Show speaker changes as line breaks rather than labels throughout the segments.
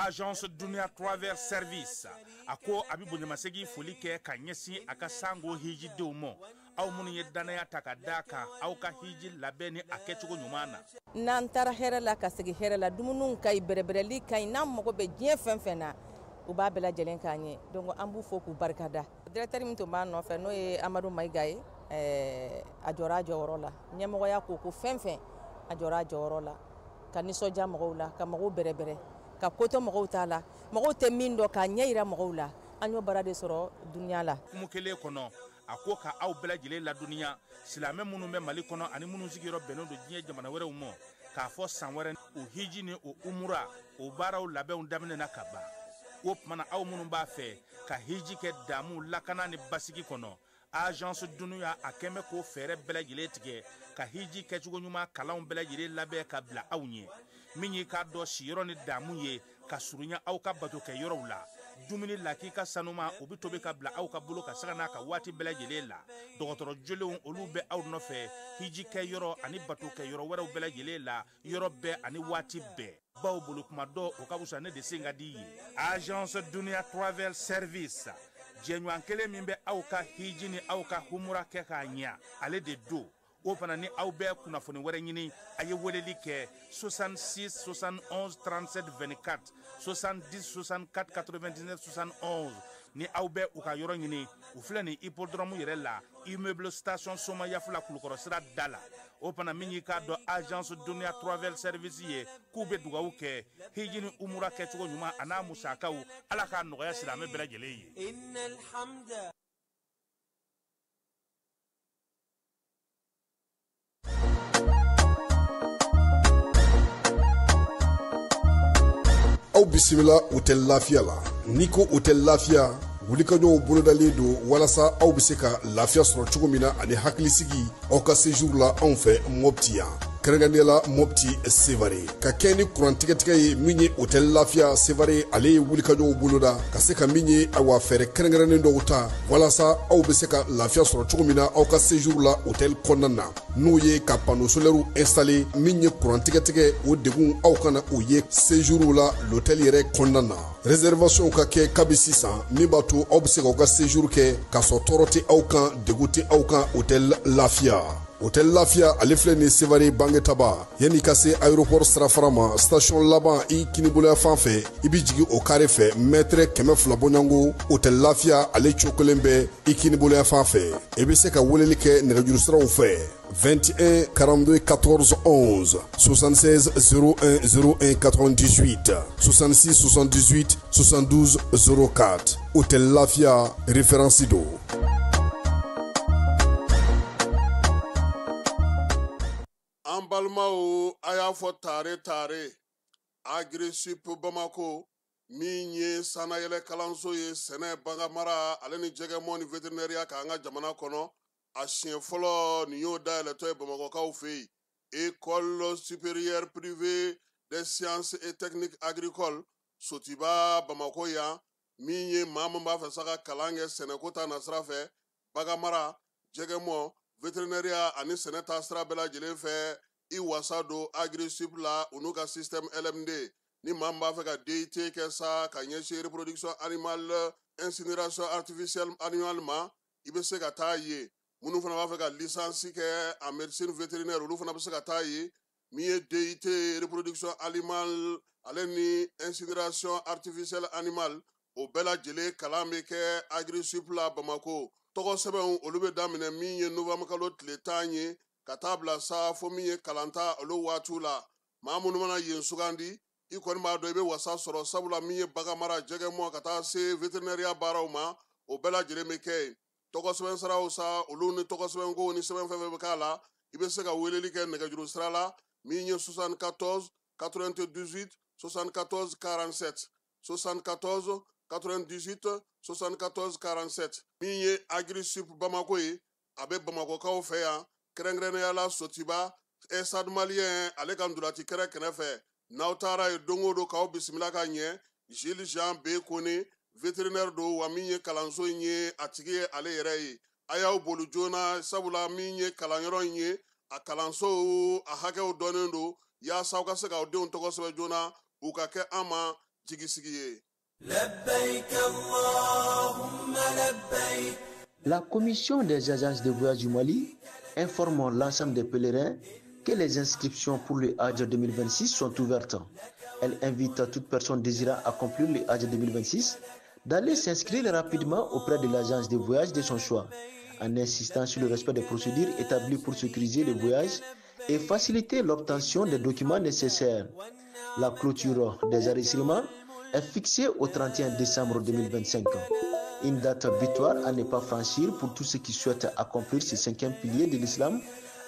Agence Dunia Travel Service ako abibu nyamasegi folike ka nyesi aka sango hiji de umo au munu ye danaya takadaka au ka hiji labeni akechugo nyumana
nan tara hera la ka segi hera la dumunun kay berebereli kay nam mako be je fenfena u ba bela jelen kanye donc ambu foku barkada directeur mi to ba no fe no e Amadou Maïgaye ajora jorola nyamo ya ko fenfen ajora jorola kaniso jamo la ka mago berebere ka koto mɔgɔw t'a la mɔgɔw tɛ min dɔ ka ɲɛ yira mɔgɔw la an y'o bara de sɔrɔ dunya la
kumukele kɔnɔ a ko ka aw bɛɛ lajɛlen la duniya silamɛ minnu bɛ Mali kɔnɔ ani minnu sigiyɔrɔ bɛnnen don diɲɛ jamana wɛrɛw ma k'a fɔ san wɛrɛ o hiji ni o umura o baaraw labɛnw daminɛna ka ban o tumana aw minnu b'a fɛ ka hiji kɛ damu lakana ni basigi kɔnɔ agence Dunuya a kɛmɛ ko fɛɛrɛ bɛɛ lajɛlen tigɛ ka hiji kɛcogo ɲuman kalanw bɛɛ lajɛlen labɛn ka bila aw ɲɛ min ye k'a dɔn siyɔrɔ ni damu ye ka surunya aw ka bato kɛ yɔrɔw la dumuni laki ka sanuma o bi tobi ka bila aw ka bolo ka saga n'a ka waati bɛɛ lajɛlen la dɔgɔtɔrɔ jolenw olu bɛ aw nɔfɛ hiji kɛ yɔrɔ ani bato kɛ yɔrɔ wɛrɛw bɛɛ lajɛlen la yɔrɔ bɛɛ ani waati bɛɛ baw bolo kuma dɔ o ka wusa ne de sen ka di ye agence Dunia Travel Service jɛɲɔgɔn kelen min bɛ aw ka hiji ni aw ka humura kɛ k'a ɲɛ ale de do o fana ni aw bɛɛ kunnafoni wɛrɛ ɲini a ye weleli kɛ 66 71 37 24 70 64 99 71 ni aw bɛɛ u ka yɔrɔ ɲini u filɛ ni hippodrome yɛrɛ la immeuble station Soma Yafula Kulukɔrɔ sira da la o fana min y'i k'a dɔn agence Dunia Travel Service ye k'u bɛ dugawu kɛ hiji ni umura kɛcogo ɲuman a n'a musakaw ala k'a nɔgɔya silamɛ bɛɛ lajɛlen ye.
Aw bisimila hôtel Lafiya la n'i ko hôtel Lafiya wulikajɔw bolodalen don walasa aw bɛ se ka lafiya sɔrɔ cogo min na ani hakilisigi aw ka séjour la anw fɛ Mopti yan kɛrɛnkɛrɛnnenya la Mopti Sevare ka kɛ ni kurantigɛtigɛ ye min ye hôtel Lafiya Sevare ale ye wulikajɔw boloda ka se ka min ye awa fɛɛrɛ kɛrɛnkɛrɛnnen dɔw ta walasa aw bɛ se ka lafiya sɔrɔ cogo min na aw ka séjour la hôtel kɔnɔna na n'o ye ka panneau solaire installé min ye kurantigɛtigɛ o degun aw kana o ye séjour la l'hôtel yɛrɛ kɔnɔna na réservation ka kɛ kabi sisan min b'a to aw bɛ se k'aw ka séjour kɛ k'a sɔrɔ tɔɔrɔ tɛ aw kan degun tɛ aw kan hôtel Lafiya. Hôtel Lafiya ale filɛ ni Sevare Bangetaba yanni ka se aéroport sirafara ma station laban i kiniboloya fan fɛ i bi jigi o kare fɛ mètre 200 bɔɲango hôtel Lafiya ale cokolen bɛ i kiniboloya fan fɛ i bɛ se ka weleli kɛ nɛgɛjuru siraw fɛ 21 42 14 11 76 01 01 98 66 78 72 04 hôtel Lafiya référence do.
Balmao a y'a fɔ tare Agri-Sup Bamako min ye sanayɛlɛ kalanso ye sɛnɛ bangamara ale ni jɛgɛmɔ ni vétérinaire k'an ka jamana kɔnɔ a siɲɛ fɔlɔ nin y'o dayɛlɛtɔ ye Bamakɔkaw fɛ yen école supérieure privée des sciences et techniques agricoles Sotiba Bamako yan min ye maa min b'a fɛ sa ka kalan kɛ sɛnɛko ta nasira fɛ bagamara jɛgɛmɔ vétérinaire ani sɛnɛ ta sira bɛɛ lajɛlen fɛ i wasa don Agri-Sup la u n'u ka système LMD ni maa min b'a fɛ ka DUT kɛ sa ka ɲɛsin reproduction animale incinération artificielle animale ma i bɛ se ka taa ye minnu fana b'a fɛ ka licence kɛ en médecine vétérinaire olu fana bɛ se ka taa ye min ye DUT reproduction animale ale ni incinération artificielle animale o bɛɛ lajɛlen kalan bɛ kɛ Agri-Sup la Bamako tɔgɔ sɛbɛnw olu bɛ daminɛ min ye novembre kalo tile 10 ye ka taa bila sa fo min ye kalanta olu waatiw la maa minnu mana yen sugandi i kɔni b'a dɔn i bɛ wasa sɔrɔ sabula min ye baganmara jɛgɛmɔ ka taa se vétérinaire baaraw ma o bɛɛ lajɛlen bɛ kɛ yen tɔgɔ sɛbɛn siraw sa olu ni tɔgɔ sɛbɛn ko ni sɛbɛn fɛn fɛn bɛ k'a la i bɛ se ka weleli kɛ nɛgɛjuru sira la min ye 74 98 74 47 74 98 74 47 min ye Agri-Sup Bamako ye a bɛ Bamakokaw fɛ yan kɛrɛnkɛrɛnnenya la Sotiba Stade Malien ale ka ndolati kɛrɛ kɛrɛfɛ n'aw taara ye don o don k'aw bisimila ka ɲɛ Jules Jean B Kone vétérinaire do wa min ye kalanso in ye a tigi ye ale yɛrɛ ye a y'aw boli joona sabula min ye kalanyɔrɔ in ye a kalanso a hakɛw dɔnnen do yaasa aw ka se k'aw denw tɔgɔ sɛbɛn joona u ka kɛ an ma jigisigi ye.
La commission des agences de voyage du Mali informe l'ensemble des pèlerins que les inscriptions pour le Hajj 2026 sont ouvertes. Elle invite toute personne désirant accomplir le Hajj 2026 d'aller s'inscrire rapidement auprès de l'agence de voyage de son choix, en insistant sur le respect des procédures établies pour sécuriser le voyage et faciliter l'obtention des documents nécessaires. La clôture des enregistrements est fixée au 31 décembre 2025. Une date butoir à ne pas franchir pour tous ceux qui souhaitent accomplir ce 5e pilier de l'islam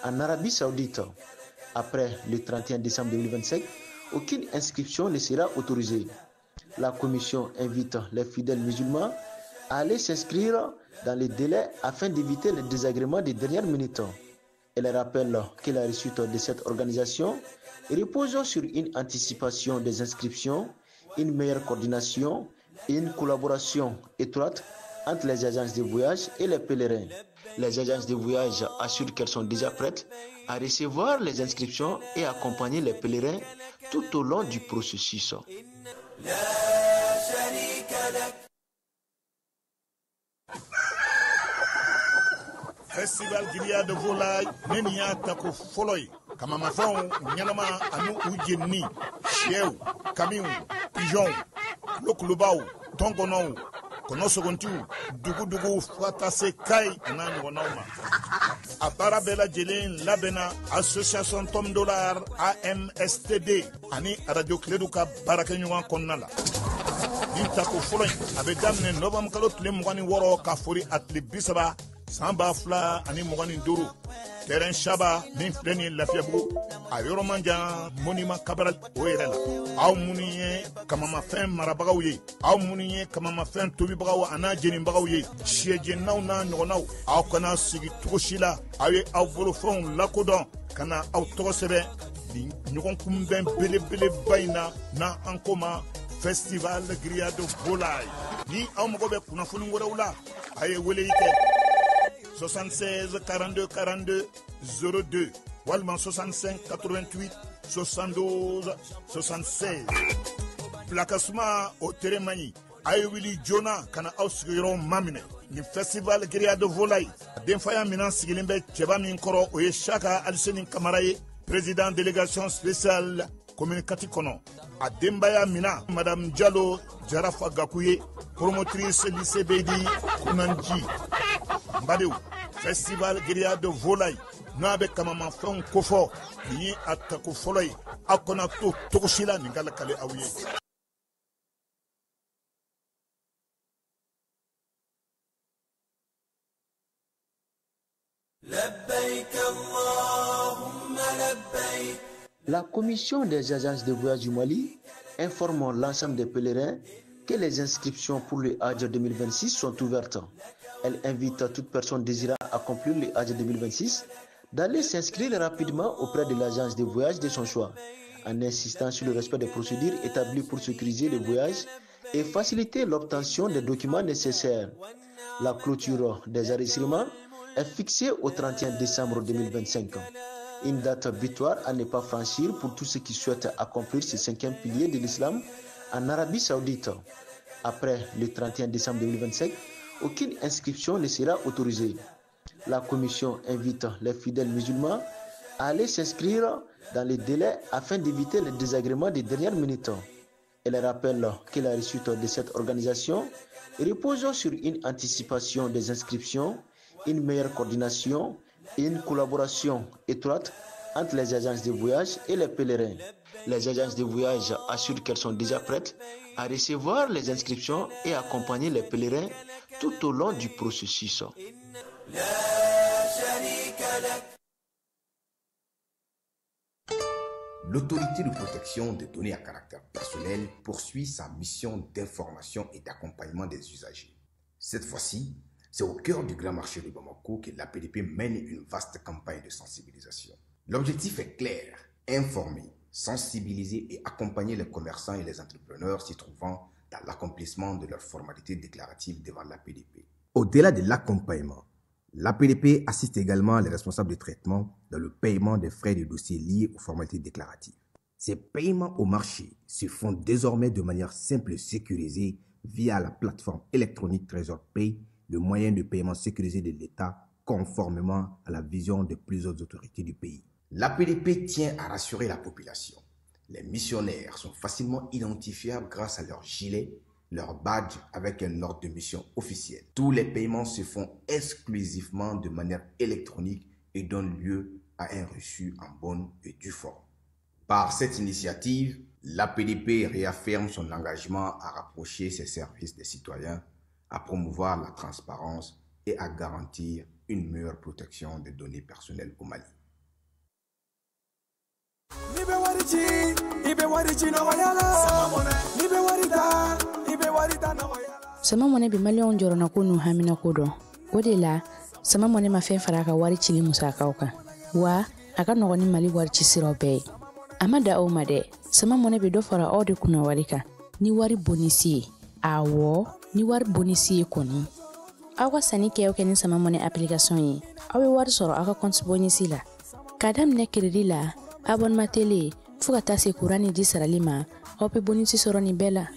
en Arabie Saoudite. Après le 31 décembre 2025, aucune inscription ne sera autorisée. La commission invite les fidèles musulmans à aller s'inscrire dans les délais afin d'éviter les désagréments des dernières minutes. Elle rappelle que la réussite de cette organisation repose sur une anticipation des inscriptions, une meilleure coordination et une collaboration étroite entre les agences de voyage et les pèlerins. Les agences de voyage assurent qu'elles sont déjà prêtes à recevoir les inscriptions et accompagner les pèlerins tout au long du processus.
Festival Grillade de volaille nenia tako foloi kama mafon nyalama anu ujeni chiew kamiu pigeon lokulubau tongonou konosogontu dugu fata se kai nani wonauma abara bela jelen labena association tom dollar AMSTD ani radio kleduka barakenyuan konnala ni tako foloi abedamne novem kalo tle mugani woro ka fori atli bisaba Samba fla ani mugani duru terrain shaba min fleni lafiabu a yoro manja monument kabral oerela aw muniye kama ma fen marabagaw ye aw muniye kama ma fen tobi bagaw ana jeni bagaw ye shieje naw na nyonaw aw kana sigi tugoshila awe aw bolo fon lakodon kana aw togosebe ni nyogon kumben bele bayna na ankoma festival Grillade de volaille ni aw mo be kuna funu ngorawla aye wele yite 76 42 42 02 Walman 65 88 72 76 Placasma au Teremani Ayewili Jona kana ausgiro mamine ni festival Grillade de volaille denfaya minan sigilimbe cheba min koro oye shaka alsenin kamaraye président délégation spéciale communicatif kono a dembaya mina madame Diallo Jarafa Gakuye promotrice lycée Bedi Kunanji Mbadeu festival Grillade de volaille nabe kama mafon kofo ni atako foloi akona to tokushila ningala kale awiye
La commission des agences de voyage du Mali informe l'ensemble des pèlerins que les inscriptions pour le Hajj 2026 sont ouvertes. Elle invite toute personne désirant accomplir le Hajj 2026 d'aller s'inscrire rapidement auprès de l'agence de voyage de son choix, en insistant sur le respect des procédures établies pour sécuriser le voyage et faciliter l'obtention des documents nécessaires. La clôture des enregistrements est fixée au 31 décembre 2025. Une date butoir à ne pas franchir pour tous ceux qui souhaitent accomplir ce 5e pilier de l'islam en Arabie Saoudite. Après le 31 décembre 2025, aucune inscription ne sera autorisée. La commission invite les fidèles musulmans à aller s'inscrire dans les délais afin d'éviter les désagréments des dernières minutes. Elle rappelle que la réussite de cette organisation repose sur une anticipation des inscriptions, une meilleure coordination et une collaboration étroite entre les agences de voyage et les pèlerins. Les agences de voyage assurent qu'elles sont déjà prêtes à recevoir les inscriptions et accompagner les pèlerins tout au long du processus.
l'autorité de protection des données à caractère personnel poursuit sa mission d'information et d'accompagnement des usagers. Cette fois-ci, c'est au cœur du grand marché de Bamako que l'APDP mène une vaste campagne de sensibilisation. L'objectif est clair, informer, sensibiliser et accompagner les commerçants et les entrepreneurs s'y trouvant dans l'accomplissement de leurs formalités déclaratives devant l'APDP. Au-delà de l'accompagnement, l'APDP assiste également les responsables de traitement dans le paiement des frais de dossier liés aux formalités déclaratives. Ces paiements au marché se font désormais de manière simple et sécurisée via la plateforme électronique Trésor Pay, le moyen de paiement sécurisé de l'État, conformément à la vision de plusieurs autorités du pays. L'APDP tient à rassurer la population. Les missionnaires sont facilement identifiables grâce à leur gilet, leur badge avec un ordre de mission officiel. Tous les paiements se font exclusivement de manière électronique et donnent lieu à un reçu en bonne et due forme. Par cette initiative, l'APDP réaffirme son engagement à rapprocher ses services des citoyens, à promouvoir la transparence et à garantir une meilleure protection des données personnelles au Mali.
Sama mone bi malion jorona ko nu hamina ko do odela sama mone ma fen faraka wari chili musaka ka wa aka no ni mali wari chi sirobe amada o made sama mone bi do fara odi kuna warika ni wari bonisi awo ni wari bonisi koni awa sani ke o ken sama mone application yi awe wari soro aka compte bonisi la kadam ne kredi la abonnement télé fuka tase kurani di saralima ope bonisi soro ni bela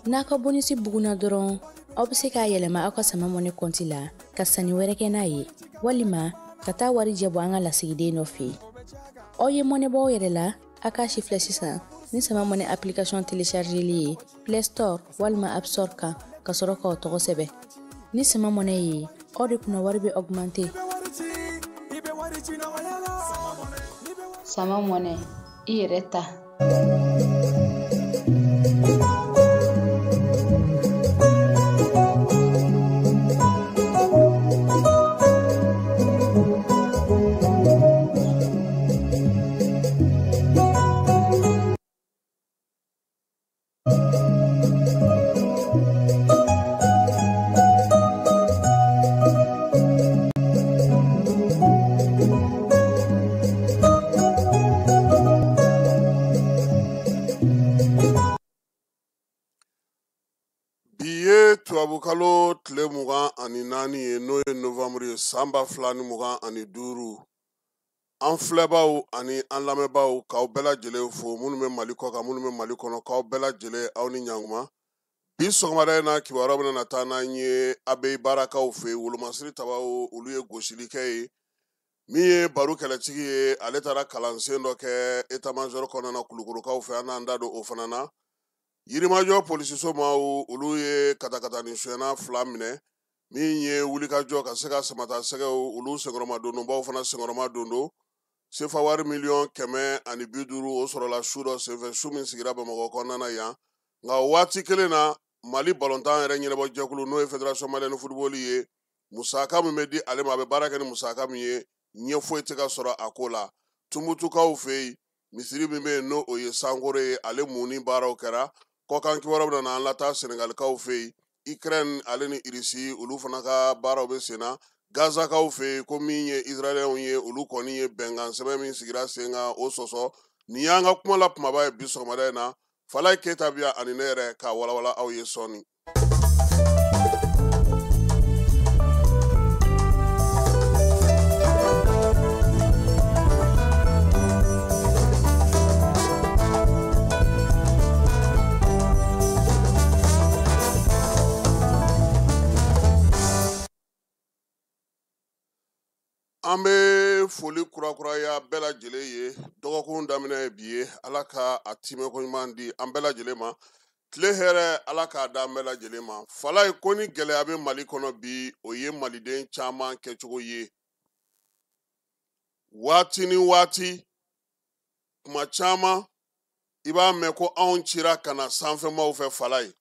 naka bonisi buguna doron obse ka yelema aka sama mone konti la ka sani were ke na yi walima kata wari jebo anga la sigide no fi oye mone bo yere la aka shifle sisa ni sama mone application télécharger li Play Store walima App Store ka soro ko to sebe ni sama mone yi odi kuna wari be augmenter
sama mone ireta
Tubabukalo tile mugan ani naani ye n'o ye novembre ye san ba fila ni mugan ani duuru an filɛbaw ani an lamɛnbaw k'aw bɛɛ lajɛlen fo minnu bɛ mali kɔ kan minnu bɛ mali kɔnɔ k'aw bɛɛ lajɛlen aw ni ɲankuma bi sɔgɔmada in na kibaruya bɛna na taa n'an ye abe baarakaw fɛ wolomasiri tabaw olu ye gosilikɛ ye min ye baro kɛlɛtigi ye ale taara kalansen dɔ kɛ état-major kɔnɔna kulukorokaw fɛ an n'an da don o fana na Yirimajɔ polisiso ma olu ye katakatani suyana fila minɛ min ye wulikajɔ ka se ka samata sɛgɛw olu senkɔrɔma dondobaw fana senkɔrɔma dondo sefa wari $150,000 o sɔrɔla su dɔ senfɛ su min sigira Bamakɔ kɔnɔna yan nka o waati kelen na Mali balontan yɛrɛ ɲɛnabɔ jɛkulu n'o ye Fédération Malienne de Football ye musaka min bɛ di ale ma a bɛ baara kɛ ni musaka min ye ɲɛ foyi tɛ ka sɔrɔ a ko la Tumbutukaw fɛ yen misiri min bɛ yen n'o o ye Sankore ye ale mun ni baaraw kɛra kɔkan kibaruya bɛ na an lataa Senegalikaw fɛ yen Ukraine ale ni Irisi olu fana ka baaraw bɛ sen na Gazakaw fɛ yen ko min ye Israɛlɛnw ye olu kɔni ye bɛnkan sɛbɛn min sigira sen kan o sɔsɔ nin y'an ka kuma la kumaba ye bi sɔgɔmada in na Falaye Keyita bi yan ani ne yɛrɛ k'a walawala aw ye sɔɔni. An bɛ foli kurakuraya bɛɛ lajɛlen ye dɔgɔkun daminɛ ye bi ye Ala ka a timɛko ɲuman di an bɛɛ lajɛlen ma tile hɛrɛ Ala k'a da an bɛɛ lajɛlen ma Falaye ko ni gɛlɛya bɛ Mali kɔnɔ bi o ye maliden caman kɛcogo ye waati ni waati kuma caman i b'a mɛn ko anw cira ka na sanfɛmaw fɛ Falaye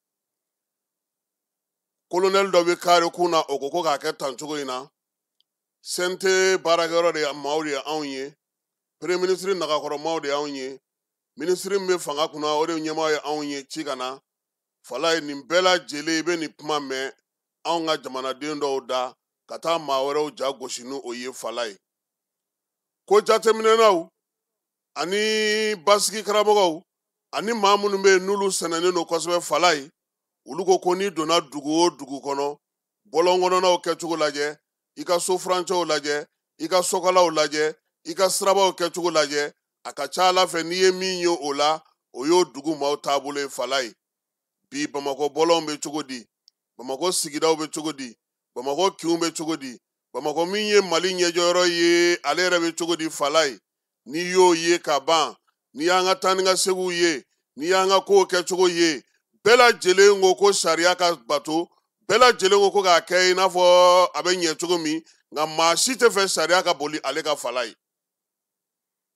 kolonɛli dɔ bɛ kare kun na o ko k'a kɛ tan cogo in na Sente baarakɛyɔrɔ de maaw de ye anw ye Premier ministre nagakɔrɔ maaw de y'anw ye ministre min bɛ fanga kunna o de ɲɛmaa ye anw ye ci ka na fala ye nin bɛɛ lajɛlen i bɛ nin kuma mɛn anw ka jamanaden dɔw da ka taa maa wɛrɛw ja gosi ni o ye fala ye ko jateminɛnaw ani basigi karamɔgɔw ani maa minnu bɛ yen n'olu sɛnɛnen don kosɛbɛ fala ye olu ko n'i donna dugu o dugu kɔnɔ bɔlɔn kɔnɔnaw kɛcogo lajɛ i ka so furancɛw lajɛ i ka sokalaw lajɛ i ka sirabaw kɛcogo lajɛ a ka ca ala fɛ n'i ye min ye o la o y'o dugu maaw taabolo ye fala ye bi bamakɔ bɔlɔnw bɛ cogo di bamakɔ sigidaw bɛ cogo di bamakɔ kinw bɛ cogo di bamakɔ min ye mali ɲɛjɔyɔrɔ ye ale yɛrɛ bɛ cogo di fala ye n'i y'o ye ka ban n'i y'an ka taa ni ka segiw ye n'i y'an ka kow kɛcogo ye bɛɛ lajɛlen ko sariya ka bato bɛɛ lajɛlen ko k'a kɛ i n'a fɔ a bɛ ɲɛ cogo min nka maa si tɛ fɛ sariya ka boli ale ka fala ye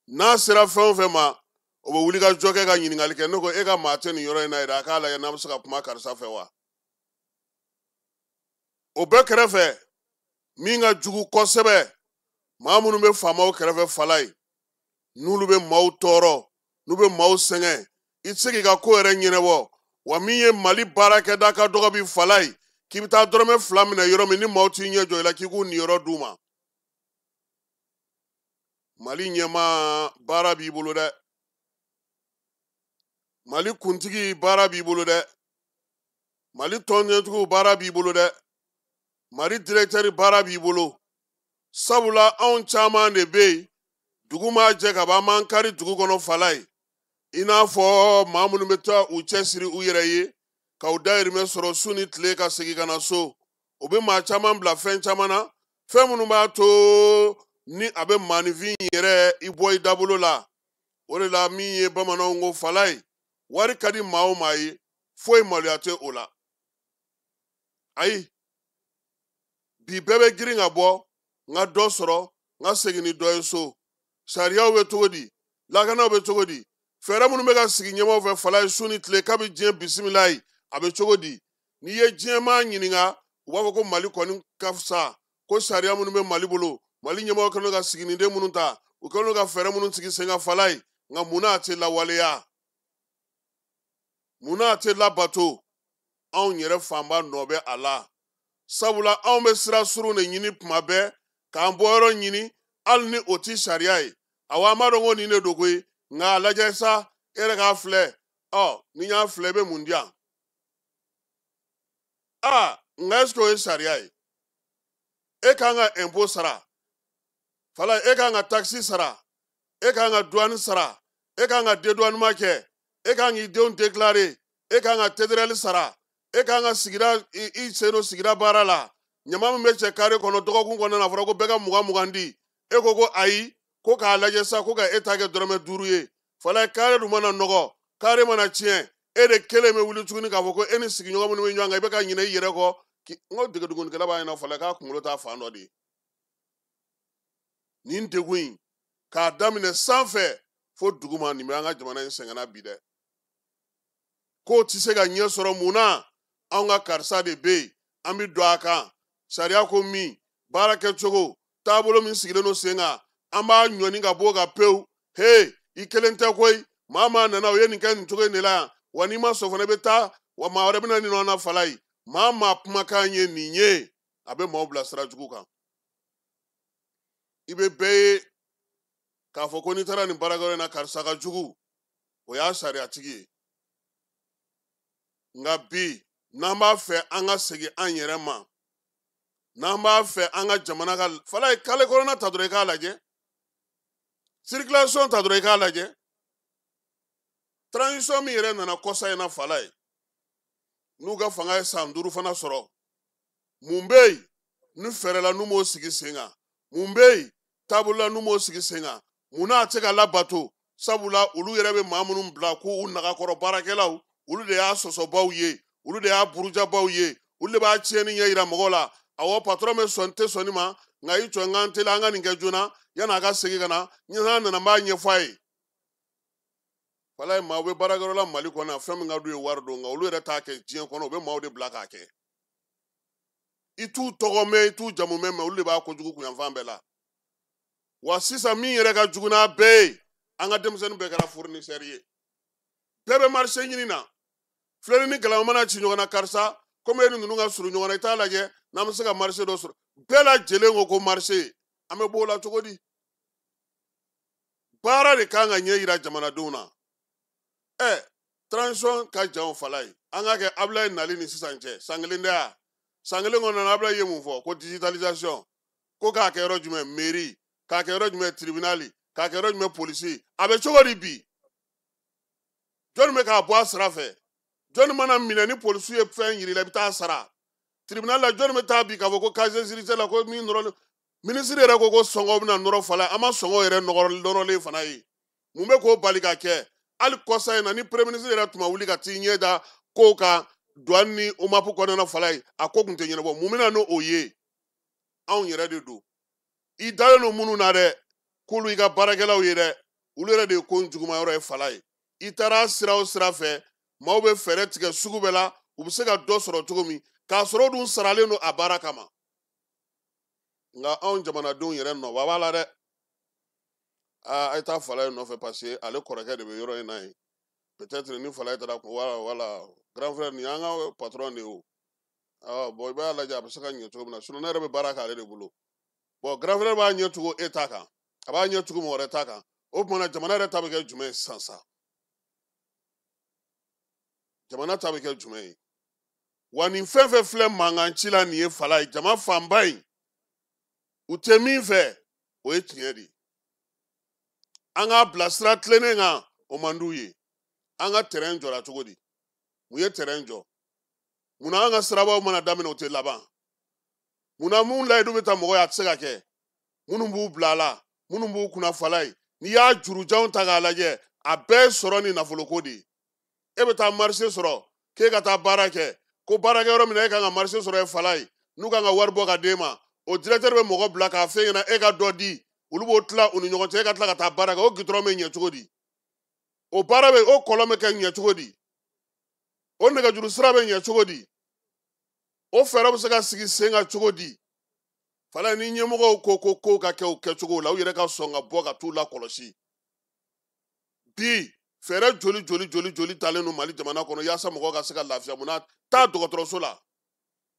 n'a sera fɛn o fɛn ma o bɛ wuli ka jɔ kɛ ka ɲininkali kɛ ne ko e ka maa tɛ nin yɔrɔ in na yɛrɛ a k'a lajɛ n'a bɛ se ka kuma karisa fɛ wa o bɛɛ kɛrɛfɛ min ka jugu kosɛbɛ maa minnu bɛ faamaw kɛrɛfɛ fala ye n'olu bɛ maaw tɔɔrɔ n'u bɛ maaw sɛgɛn i tɛ se k'i ka ko yɛrɛ ɲɛnabɔ wa min ye mali baarakɛda ka dɔgɔ bi fala ye k'i bɛ taa dɔrɔmɛ 2 minɛ yɔrɔ min ni maaw t'i ɲɛ jɔ i la k'i k'u nin yɔrɔ d'u ma mali ɲɛmaa baara b'i bolo dɛ mali kuntigi baara b'i bolo dɛ mali tɔnɲɛtigiw baara b'i bolo dɛ mali directeur baara b'i bolo sabula anw caman de bɛ yen dugu ma jɛ ka ban an m'an kari dugu kɔnɔ fala ye i n'a fɔ maa minnu bɛ taa u cɛsiri u yɛrɛ ye k'aw dahirimɛ sɔrɔ su ni tile ka segin ka na so o bɛ maa caman bila fɛn caman na fɛn minnu b'a to ni a bɛ maanifin yɛrɛ i bɔ i dabolo la o de la min ye bamananw ko fala ye wari ka di maa o maa ye foyi maloya tɛ o la ayi bi bɛɛ bɛ girin ka bɔ n ka dɔ sɔrɔ n ka segin ni dɔ ye so sariyaw bɛ cogo di lakanaw bɛ cogo di fɛɛrɛ minnu bɛ ka sigi ɲɛmaaw fɛ fala ye su ni tile k'a bɛ diɲɛ bisimila ye a bɛ cogo di n'i ye diɲɛmaa ɲininka u b'a fɔ ko mali kɔni ka fisa ko sariya minnu bɛ mali bolo mali ɲɛmaaw kɛlen ka siginiden minnu ta u kɛlen ka fɛɛrɛ minnu sigi sen kan fala ye nka munna a tɛ lawaleya munna a tɛ labato anw yɛrɛ fanba nɔ bɛ a la sabula anw bɛ sira surun de ɲini tuma bɛɛ k'an bɔyɔrɔ ɲini hali ni o ti sariya ye awa an b'a dɔn ko nin de don koyi nka a lajɛ sa e yɛrɛ k'a filɛ ni y'a filɛ i bɛ mun di yan nka est-ce que o ye sariya ye e k'an ka impôt sara fala e k'an ka taxe sara e k'an ka douane sara e k'an ka dédouanement kɛ e k'an k'i denw déclarer e k'an ka TDRL sara e k'an ka sigida i sen don sigida baara la ɲama min bɛ cɛ kare kɔnɔ dɔgɔkun kɔnɔna fɔra ko bɛɛ ka 20 di e ko ayi ko k'a lajɛ sa ko ka e ta kɛ dɔrɔmɛ 5 ye fala kare dun mana nɔgɔ kare mana tiɲɛ e de kelen bɛ wuli tuguni k'a fɔ ko e ni sigiɲɔgɔn minnu bɛ ɲɔgɔn kan i bɛ ka ɲinɛ i yɛrɛ kɔ n ko degedugunikɛla b'a ɲɛna fala k'a kunkolo t'a fan dɔ de ye nin degun in k'a daminɛ sanfɛ fo duguma nin bɛ an ka jamana in sɛgɛnna bi dɛ k'o tɛ se ka ɲɛ sɔrɔ mun na anw ka karisa de bɛ yen an bɛ don a kan sariya ko min baara kɛcogo taabolo min sigilen don sen kan an b'a ɲɔni ka bɔ o kan pewu i kelen tɛ koyi maa maa nana o ye nin kɛ nin cogo in de la yan wa n'i ma sɔn fana i bɛ taa wa maa wɛrɛ bɛ na nin nɔ na fala ye maa maa kumakan ye nin ye a bɛ maaw bila sira jugu kan i bɛ bɛɛ ye k'a fɔ ko n'i taara nin baarakɛyɔrɔ in na karisa ka jugu o y'a sariyatigi ye nka bi n'an b'a fɛ an ka segin an yɛrɛ ma n'an b'a fɛ an ka jamana ka fala ye kale kɔnɔna ta dɔrɔn i k'a lajɛ circulation ta dɔrɔn i k'a lajɛ transition min yɛrɛ nana kɔsa in na fala ye n'u ka fanga ye san 5 fana sɔrɔ mun bɛ yen ni fɛɛrɛ la n'u m'o sigi sen kan mun bɛ yen taabolo la n'u m'o sigi sen kan mun n'a tɛ ka labato sabula olu yɛrɛ bɛ maa minnu bila k'u nagakɔrɔ baarakɛlaw olu de y'a sɔsɔbaw ye olu de y'a burujabaw ye olu de b'a tiɲɛni ɲɛ yira mɔgɔw la awɔ patron bɛ sɔn tɛ sɔnni ma nka i jɔ n k'an teliya an ka nin kɛ joona yan'a ka segin ka na n'an nana n b'a ɲɛfɔ a ye fala ye maa u bɛ baarakɛyɔrɔ la mali kɔnɔ fɛn min ka d'u ye wari don nka olu yɛrɛ t'a kɛ diɲɛ kɔnɔ u bɛ maaw de bila k'a kɛ i t'u tɔgɔ mɛn i t'u jamu mɛn olu de b'a kojugu kunyanfan bɛɛ la wa sisan min yɛrɛ ka jugu n'a bɛɛ ye an ka denmisɛnnin bɛɛ kɛra fourniseur ye bɛɛ bɛ marché ɲini na filɛli ni galama mana ci ɲɔgɔn na karisa komi e ni ninnu ka surun ɲɔgɔn na i t'a lajɛ n'an bɛ se ka marché dɔ sɔrɔ bɛɛ lajɛlen ko marché an bɛ bɔ o la cogo di baara de kan ka ɲɛ yira jamanadenw na transition ka jan fala ye an ka kɛ Abulayi nali ni sisan cɛ san kelen tɛ ya san kelen kɔnɔna na Abulayi ye mun fɔ ko digitalisation ko k'a kɛ yɔrɔ jumɛn mairie k'a kɛ yɔrɔ jumɛn tribunal k'a kɛ yɔrɔ jumɛn polisi a bɛ cogo di bi jɔnni bɛ k'a bɔ a sira fɛ jɔnni mana minɛ ni polisiw ye fɛn yir'i la i bɛ taa sara tribunal la jɔnni bɛ taa bi k'a fɔ ko casier judiciaire la ko min nɔrɔlen ministre yɛrɛ ko sɔngɔ bɛna nɔrɔ fala an ma sɔngɔ yɛrɛ nɔrɔlen fana ye mun bɛ k'o bali ka kɛ hali kɔsa in na ni premier ministre yɛrɛ tun ma wuli ka t'i ɲɛ da kow kan douane ni OMAP kɔnɔna fala ye a ko tun tɛ ɲɛnabɔ mun bɛna n'o ye anw yɛrɛ de don i dalen don minnu na dɛ k'olu i ka baarakɛlaw ye dɛ olu yɛrɛ de ye ko juguma yɔrɔ ye fala ye i taara sira o sira fɛ maaw bɛ fɛɛrɛ tigɛ sugu bɛɛ la u bɛ se ka dɔ sɔrɔ cogo min k'a sɔrɔ o dun saralen don a baara kama nka anw jamanadenw yɛrɛ nɔ b'a la dɛ a ye taa fala in nɔfɛ parce que ale kɔrɔkɛ de bɛ yɔrɔ in na ye peut-être ni fala taara wala grand frère nin y'an ka patron de ye o bon i b'a lajɛ a bɛ se ka ɲɛ cogo min na sinon ne yɛrɛ bɛ baara k'ale de bolo bon grand frère b'a ɲɛ tugu e ta kan a b'a ɲɛ tugu mɔgɔ wɛrɛ ta kan o tuma na jamana yɛrɛ ta bɛ kɛ jumɛn ye sisan jamana ta bɛ kɛ jumɛn ye wa nin fɛn fɛn filɛ mankan ci la nin ye fala ye jama fanba in u tɛ min fɛ o ye tiɲɛ de ye an k'a bila sira tilennen kan o man d'u ye an ka terrain jɔra cogo di mun ye terrain jɔ munna an ka sirabaw mana daminɛ o tɛ laban munna mun layidu bɛ taa mɔgɔ ye a tɛ se ka kɛ minnu b'u bila a la minnu b'u kunna fala ye n'i y'a jurujanw ta k'a lajɛ a bɛɛ sɔrɔ ni nafoloko de ye e bɛ taa marché sɔrɔ k'e ka taa baara kɛ ko baarakɛ yɔrɔ min na e kan ka marché sɔrɔ ye fala ye n'u kan ka wari bɔ ka d'e ma o directeur bɛ mɔgɔ bila k'a f'e ɲɛna e ka dɔ di olu b'o tila u ni ɲɔgɔn cɛ e ka tila ka taa baara kɛ o gitɔrɔn bɛ ɲɛ cogo di o baara bɛ o kɔlɔn bɛ kɛ ɲɛ cogo di o nɛgɛjuru sira bɛ ɲɛ cogo di o fɛɛrɛ bɛ se ka sigi sen kan cogo di fala ni ɲɛmɔgɔw ko kow ka kɛ o kɛcogo la u yɛrɛ ka sɔn ka bɔ ka t'u lakɔlɔsi bi fɛɛrɛ joli talen don Mali jamana kɔnɔ yaasa mɔgɔw ka se ka lafiya mun na taa dɔgɔtɔrɔso la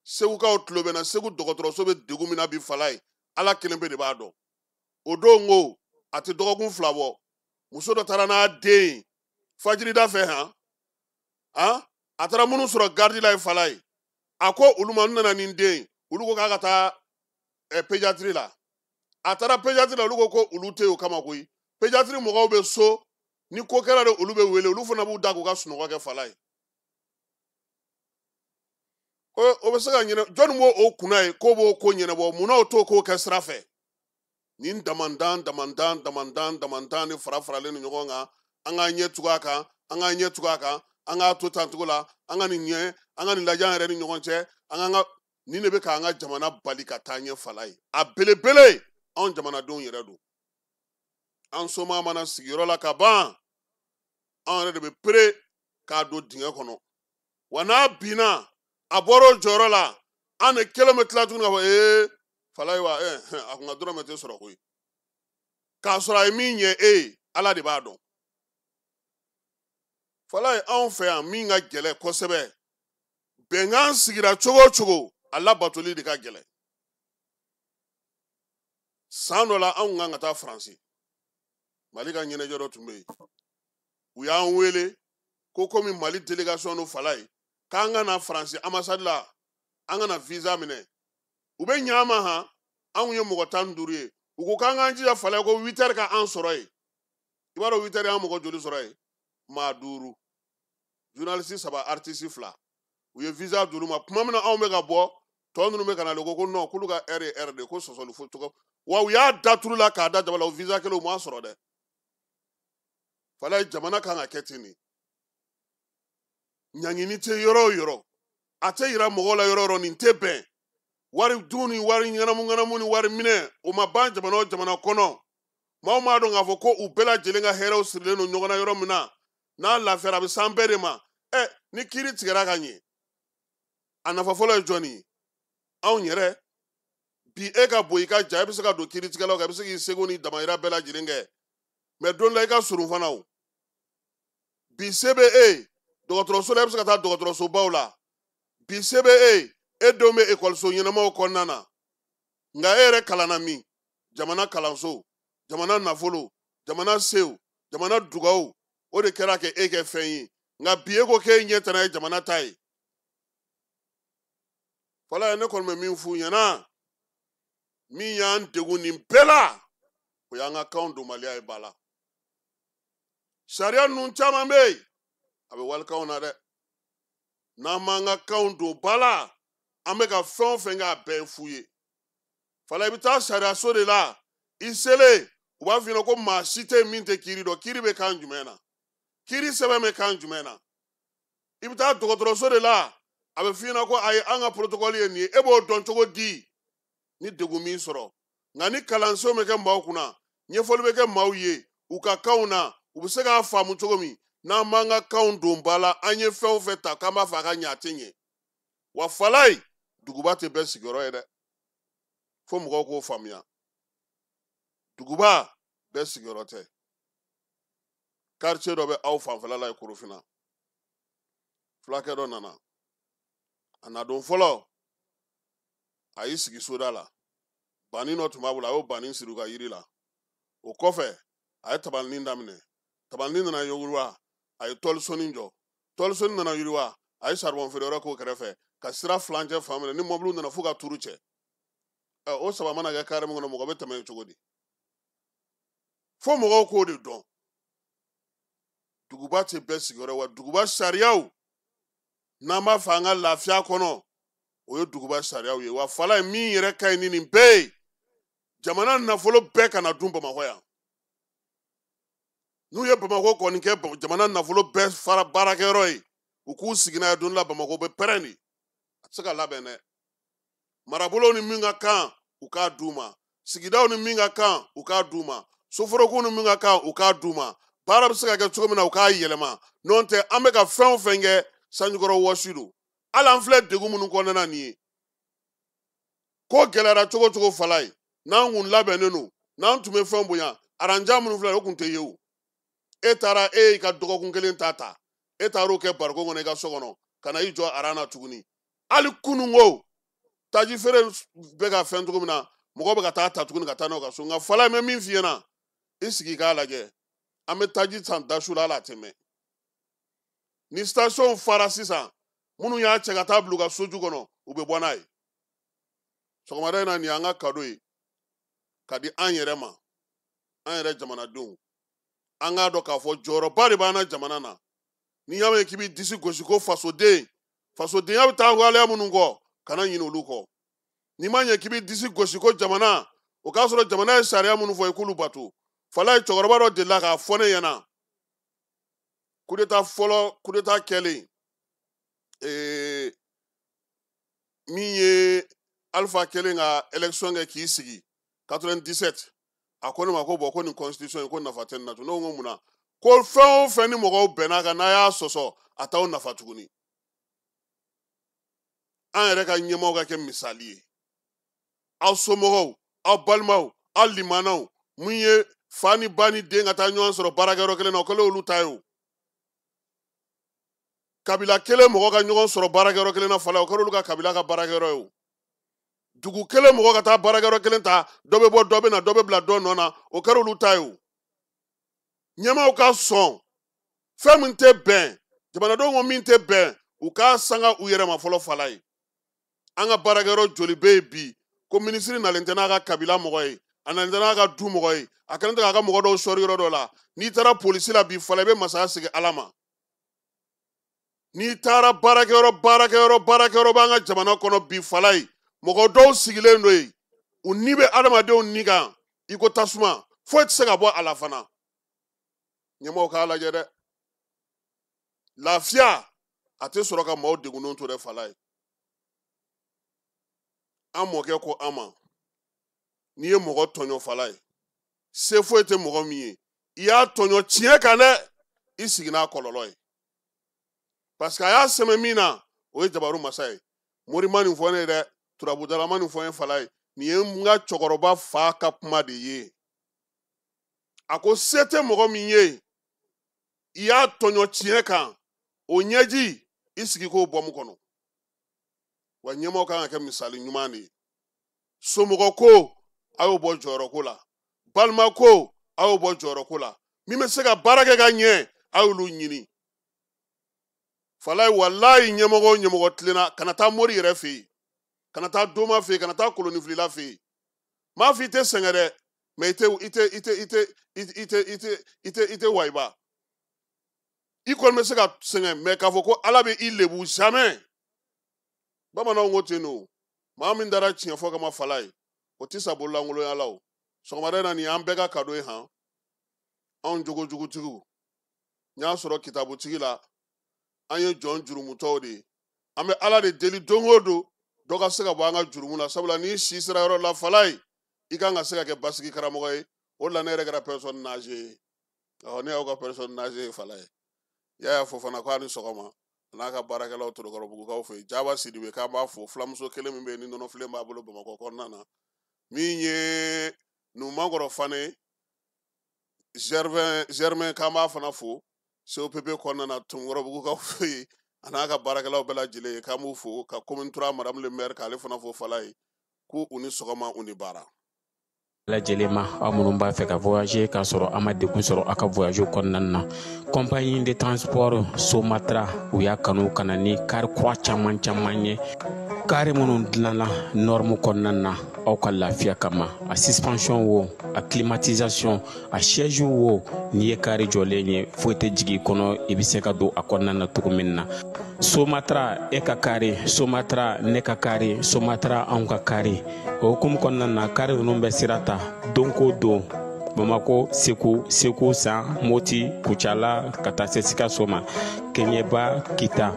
segukaw tulo bɛ na segu dɔgɔtɔrɔso bɛ degun min na bi fala ye ala kelen pe de b'a dɔn o don ko a tɛ dɔgɔkun fila bɔ muso dɔ taara n'a den ye fajirida fɛ a taara minnu sɔrɔ garidi la ye fala ye a ko olu ma n nana ni den ye olu ko k'a ka taa pédiatrie la a taara pédiatrie la olu ko olu tɛ o kama koyi pédiatrie mɔgɔw bɛ so ni ko kɛra de olu bɛ wele olu fana b'u da k'u ka sunɔgɔ kɛ fala ye o bɛ se ka ɲɛnɛ jɔnni b'o kunna ye k'o b'o ko ɲɛnabɔ munna o t'o ko kɛ sira fɛ nin damandan de faralen ni ɲɔgɔn kan an k'an ɲɛ tugu a kan an k'an ɲɛ tugu a kan an k'a to tan cogo la an ka nin ɲɛ an ka nin lajɛ an yɛrɛ ni ɲɔgɔn cɛ an ka nin de bɛ k'an ka jamana bali ka taa ɲɛ fala ye a belebele anw jamanadenw yɛrɛ don an soma mana sigiyɔrɔ la ka ban an yɛrɛ de bɛ pere k'a don dingɛ kɔnɔ wa n'a binna a bɔra o jɔyɔrɔ la an de kelen bɛ tila tuguni ka fɔ fala ye wa a kun ka dɔrɔmɛ tɛ sɔrɔ koyi k'a sɔrɔ a ye min ɲɛ e ye ala de b'a dɔn fala ye anw fɛ yan min ka gɛlɛn kosɛbɛ bɛnkan sigira cogo o cogo a labatoli de ka gɛlɛn san dɔ la anw kan ka taa faransi mali ka ɲɛnajɛ dɔ tun bɛ yen u y'an wele ko komi mali délégation do fala ye k'an ka na faransi ambassade la an ka na visa minɛ u bɛ ɲ'an ma han anw ye mɔgɔ 15 ye u ko k'an k'an jija fala ye ko 8 heures ka an sɔrɔ yen i b'a dɔn 8 heures an mɔgɔ joli sɔrɔ yen maa 5 journaliste 3 artiste 2 u ye visa d'olu ma tuma min na anw bɛ ka bɔ tɔ ninnu bɛ ka na de ko non k'olu ka heure ye heure de ko sɔsɔli fo cogo wa u y'a daturu la k'a da jaba la o visa kelen u m'a sɔrɔ dɛ fala ye jamana kan ka kɛ ten de ɲangini tɛ yɔrɔ o yɔrɔ a tɛ yira mɔgɔw la yɔrɔ o yɔrɔ nin tɛ bɛn wari dun ni wari ŋanamu ni wari minɛ o ma ban jamana o jamana kɔnɔ maaw m'a dɔn k'a fɔ ko u bɛɛ lajɛlen ka hɛrɛw sirilen don ɲɔgɔn na yɔrɔ min na n'a lafiyara a bɛ s'an bɛɛ de ma ni kiiri tigɛra ka ɲɛ a nafa fɔlɔ ye jɔnni ye anw yɛrɛ bi e ka bɔ i ka ja e bɛ se ka don kiiritigɛlaw kan e bɛ se k'i seko ni damayira bɛɛ lajɛlen kɛ mɛ don la i ka surun fana o bi CBE dɔgɔtɔrɔso la e bɛ se ka taa dɔgɔtɔrɔsobaw la bi CBE e denw bɛ ekɔliso ɲɛnamaw kɔnɔna na nka e yɛrɛ kalanna min jamana kalanso jamana nafolo jamana sew jamana dugaw o de kɛra kɛ e kɛ fɛn ye nka bi e ko k'e ɲɛ tɛna ye jamana ta ye fɔlɔ ye ne kɔni bɛ min f'u ɲɛna min y'an degun nin bɛɛ la o y'an ka kanw donbaliya ye ba la sariya ninnu caman bɛ yen a bɛ walikanw na dɛ n'an m'an ka kanw don ba la an bɛ ka fɛn o fɛn kɛ a bɛɛ ye fu ye fɔlɔ i bɛ taa sariyaso de la i selen u b'a f'i ɲɛna ko maa si tɛ yen min tɛ kiiri dɔn kiiri bɛ kan jumɛn na kiiri sɛbɛn bɛ kan jumɛn na i bɛ taa dɔgɔtɔrɔso de la a bɛ f'i ɲɛna ko ayi an ka protocole ye nin ye e b'o dɔn cogo di ni degun min sɔrɔ nka ni kalanso bɛ kɛ maaw kunna ɲɛfɔli bɛ kɛ maaw ye u ka kanw na u bɛ se k'a faamu cogo min n'an m'an ka kanw don ba la an ye fɛn o fɛn ta k'an b'a fɔ a ka ɲɛ a tɛ ɲɛ wa falayi duguba tɛ bɛɛ sigiyɔrɔ ye dɛ fo mɔgɔw k'o faamuya duguba bɛɛ sigiyɔrɔ tɛ quartier dɔ bɛ aw fanfɛla la ye Korofina fulakɛ dɔ nana a nadon fɔlɔ a y'i sigi soda la banni dɔ tun b'a bolo a y'o banni siri u ka yiri la o kɔfɛ a ye tabalinin daminɛ tabalinin nana yiriwa a ye tɔlisɔnni jɔ tɔlisɔnni nana yiriwa a ye saribɔn feere yɔrɔ k'o kɛrɛfɛ ka sira filancɛ fan minɛ ni mɔbiliw nana fo ka turu cɛ o saba mana kɛ kare min kɔnɔ mɔgɔ bɛ tɛmɛ cogo di fo mɔgɔw k'o de dɔn duguba tɛ bɛɛ sigiyɔrɔ wa duguba sariyaw n'an b'a fɛ an ka lafiya kɔnɔ o ye duguba sariyaw ye wa fala ye min yɛrɛ ka ɲi ni nin bɛɛ ye jamana nafolo bɛɛ kana dun Bamakɔ yan n'u ye Bamakɔ kɔni kɛ jamana nafolo bɛɛ fara baarakɛyɔrɔ ye u k'u sigi n'a ye don la Bamakɔ bɛ pɛrɛn de a tɛ se ka labɛn dɛ marabolow ni min ka kan u k'a d'u ma sigidaw ni min ka kan u k'a d'u ma soforokun ni min ka kan u k'a d'u ma baara bɛ se ka kɛ cogo min na u k'a yɛlɛma n'o tɛ an bɛ ka fɛn o fɛn kɛ sanjikɔrɔ wɔsi don hali an filɛ degun minnu kɔnɔna nin ye ko gɛlɛyara cogo cogo fala ye n'an kun labɛnnen don n'an tun bɛ fɛn bonya aranjan minnu filɛ o kun tɛ ye o e taara e y'i ka dɔgɔkun kelen ta e taar'o kɛ bariko kɔnɔ i ka so kɔnɔ ka na i jɔ aran na tuguni hali kununko taji feere bɛ ka fɛn cogo min na mɔgɔ bɛ ka taa ta tuguni ka taa n'o ka so nka fala in bɛ min f'i ɲɛna i sigi k'a lajɛ an bɛ taji san dasu la hali a tɛ mɛn ni station fara sisan minnu y'a cɛ ka taa bila u ka soju kɔnɔ u bɛ bɔ n'a ye sɔgɔmada in na nin y'an ka kado ye ka di an yɛrɛ ma an yɛrɛ jamanadenw an k'a dɔn k'a fɔ jɔyɔrɔba de b'an na jamana na n'i y'a mɛn k'i b'i disi gosi ko fasodenya bɛ taa waleya minnu kɔ kana ɲinɛ olu kɔ n'i ma ɲɛ k'i b'i disi gosi ko jamana o k'a sɔrɔ jamana ye sariya minnu fɔ i k'olu bato fala ye cɛkɔrɔba dɔ delila k'a fɔ ne ɲɛna coup d'état kɛlen min ye Alpha kɛlen ka élection kɛ k'i sigi 97 a ko ne ma ko ko nin constitution ye ko nafa tɛ nin na tun ne ko mun na ko fɛn o fɛn ni mɔgɔw bɛnn'a kan n'a y'a sɔsɔ a t'aw nafa tuguni an yɛrɛ ka ɲɛmaaw ka kɛ misali ye aw somɔgɔw aw balimaw aw limanaw mun ye fa ni ba ni den ka taa ɲɔgɔn sɔrɔ baarakɛyɔrɔ kelen na o kɛlen olu ta ye o kabila kelen mɔgɔ ka ɲɔgɔn sɔrɔ baarakɛyɔrɔ kelen na fala o kɛra olu ka kabila ka baarakɛyɔrɔ ye o dugu kelen mɔgɔ ka taa baarakɛyɔrɔ kelen ta dɔ bɛ bɔ dɔ bɛ na dɔ bɛ bila dɔ nɔ na o kɛra olu ta ye o ɲɛmaaw ka sɔn fɛn min tɛ bɛn jamanadenw ko min tɛ bɛn u k'a sanga u yɛrɛ ma fɔlɔ fala ye an ka baarakɛyɔrɔ joli bɛ yen bi ko minisiri nalen tɛ n'a ka kabila mɔgɔ ye a nalen tɛ n'a ka du mɔgɔ ye a kɛlen tɛ k'a ka mɔgɔ dɔw sɔri yɔrɔ dɔ la n'i taara polisi la bi fala i bɛ masaya sigi ala ma n'i taara baarakɛyɔrɔ b'an ka jamana kɔnɔ bi fala ye mɔgɔ dɔw sigilen do yen u ni bɛ adamadenw ni kan i ko tasuma foyi tɛ se ka bɔ a la fana ɲɛmɔgɔw k'a lajɛ dɛ lafiya a tɛ sɔrɔ ka maaw degunnenw to dɛ fala ye an mɔkɛ ko an ma n'i ye mɔgɔ tɔɲɔ fala ye se foyi tɛ mɔgɔ min ye i y'a tɔɲɔ tiɲɛ kan dɛ i sigi n'a kɔlɔlɔ ye parce que a y'a sɛmɛ min na o ye jabaru masa ye morima nin fɔ ne ye dɛ turabudalama nin fɔ ye fala ye nin ye n ka cɛkɔrɔba fa ka kuma de ye a ko se tɛ mɔgɔ min ye i y'a tɔɲɔ tiɲɛ kan o ɲɛji i sigi k'o bɔmu kɔnɔ wa ɲɛmɔgɔ kan ka kɛ misali ɲuman de ye somɔgɔ ko a y'o bɔ jɔyɔrɔ ko la balima ko a y'o bɔ jɔyɔrɔ ko la min bɛ se ka baara kɛ ka ɲɛ a y'olu ɲini falaye walayi ɲɛmɔgɔ o ɲɛmɔgɔ tilenna kana taa mori yɛrɛ fɛ yen kana taa doma fɛ yen kana taa kolonifilila fɛ yen m'a fɔ i tɛ sɛgɛn dɛ mais i tɛ wayiba i kɔni bɛ se ka sɛgɛn mais k'a fɔ ko ala bɛ i lebu jamais bamananw ko ten no maa min dara tiɲɛ fɔ kama fala ye o tɛ sa bololankolonya la o sɔgɔmada in na nin y'an bɛɛ ka kado ye han anw jogojugutigiw n y'a sɔrɔ kitabutigi la an ye jɔn jurumutɔw de ye an bɛ ala de deli don o don dɔ ka se ka bɔ an ka jurumu la sabula n'i si sera yɔrɔ la fala ye i kan ka se ka kɛ basigi karamɔgɔ ye o de la ne yɛrɛ kɛra personne nage ye ne y'aw ka personne nage ye fala ye y'a fɔ fana ko a ni sɔgɔma n'a ka baarakɛlaw Torokɔrɔbugukaw fɛ yen Jaba Sidibe k'an b'a fɔ filamuso kelen min bɛ yen ni nɔnɔfilen b'a bolo Bamakɔ kɔnɔna na min ye Numankɔrɔ Fane Germain k'an b'a fana fo COPP kɔnɔna na Torokɔrɔbugukaw fɛ yen a n'a ka baarakɛlaw bɛɛ lajɛlen k'an b'u fo ka commune 3 madame le maire k'ale fana fo fala ye ko u ni sɔgɔma u ni baara
lajɛlen ma aw minnu b'a fɛ ka voyager k'a sɔrɔ a ma degun sɔrɔ a ka voyage kɔnɔna na compagnie de transport Somatra u y'a kanu ka na ni kari kura caman ye kari minnu dilanna norme kɔnɔna na aw ka lafiya kama a suspension wo a climatisation a siège wo n'i ye kari jɔlen ye foyi tɛ jigin kɔnɔ i bɛ se ka don a kɔnɔna na cogo min na Somatra e ka kari Somatra ne ka kari Somatra anw ka kari o hukumu kɔnɔna na kari ninnu bɛ sira ta don ko don Bamako Segu San Moti Kucala ka taa se Sikaso ma Keɲeba Kita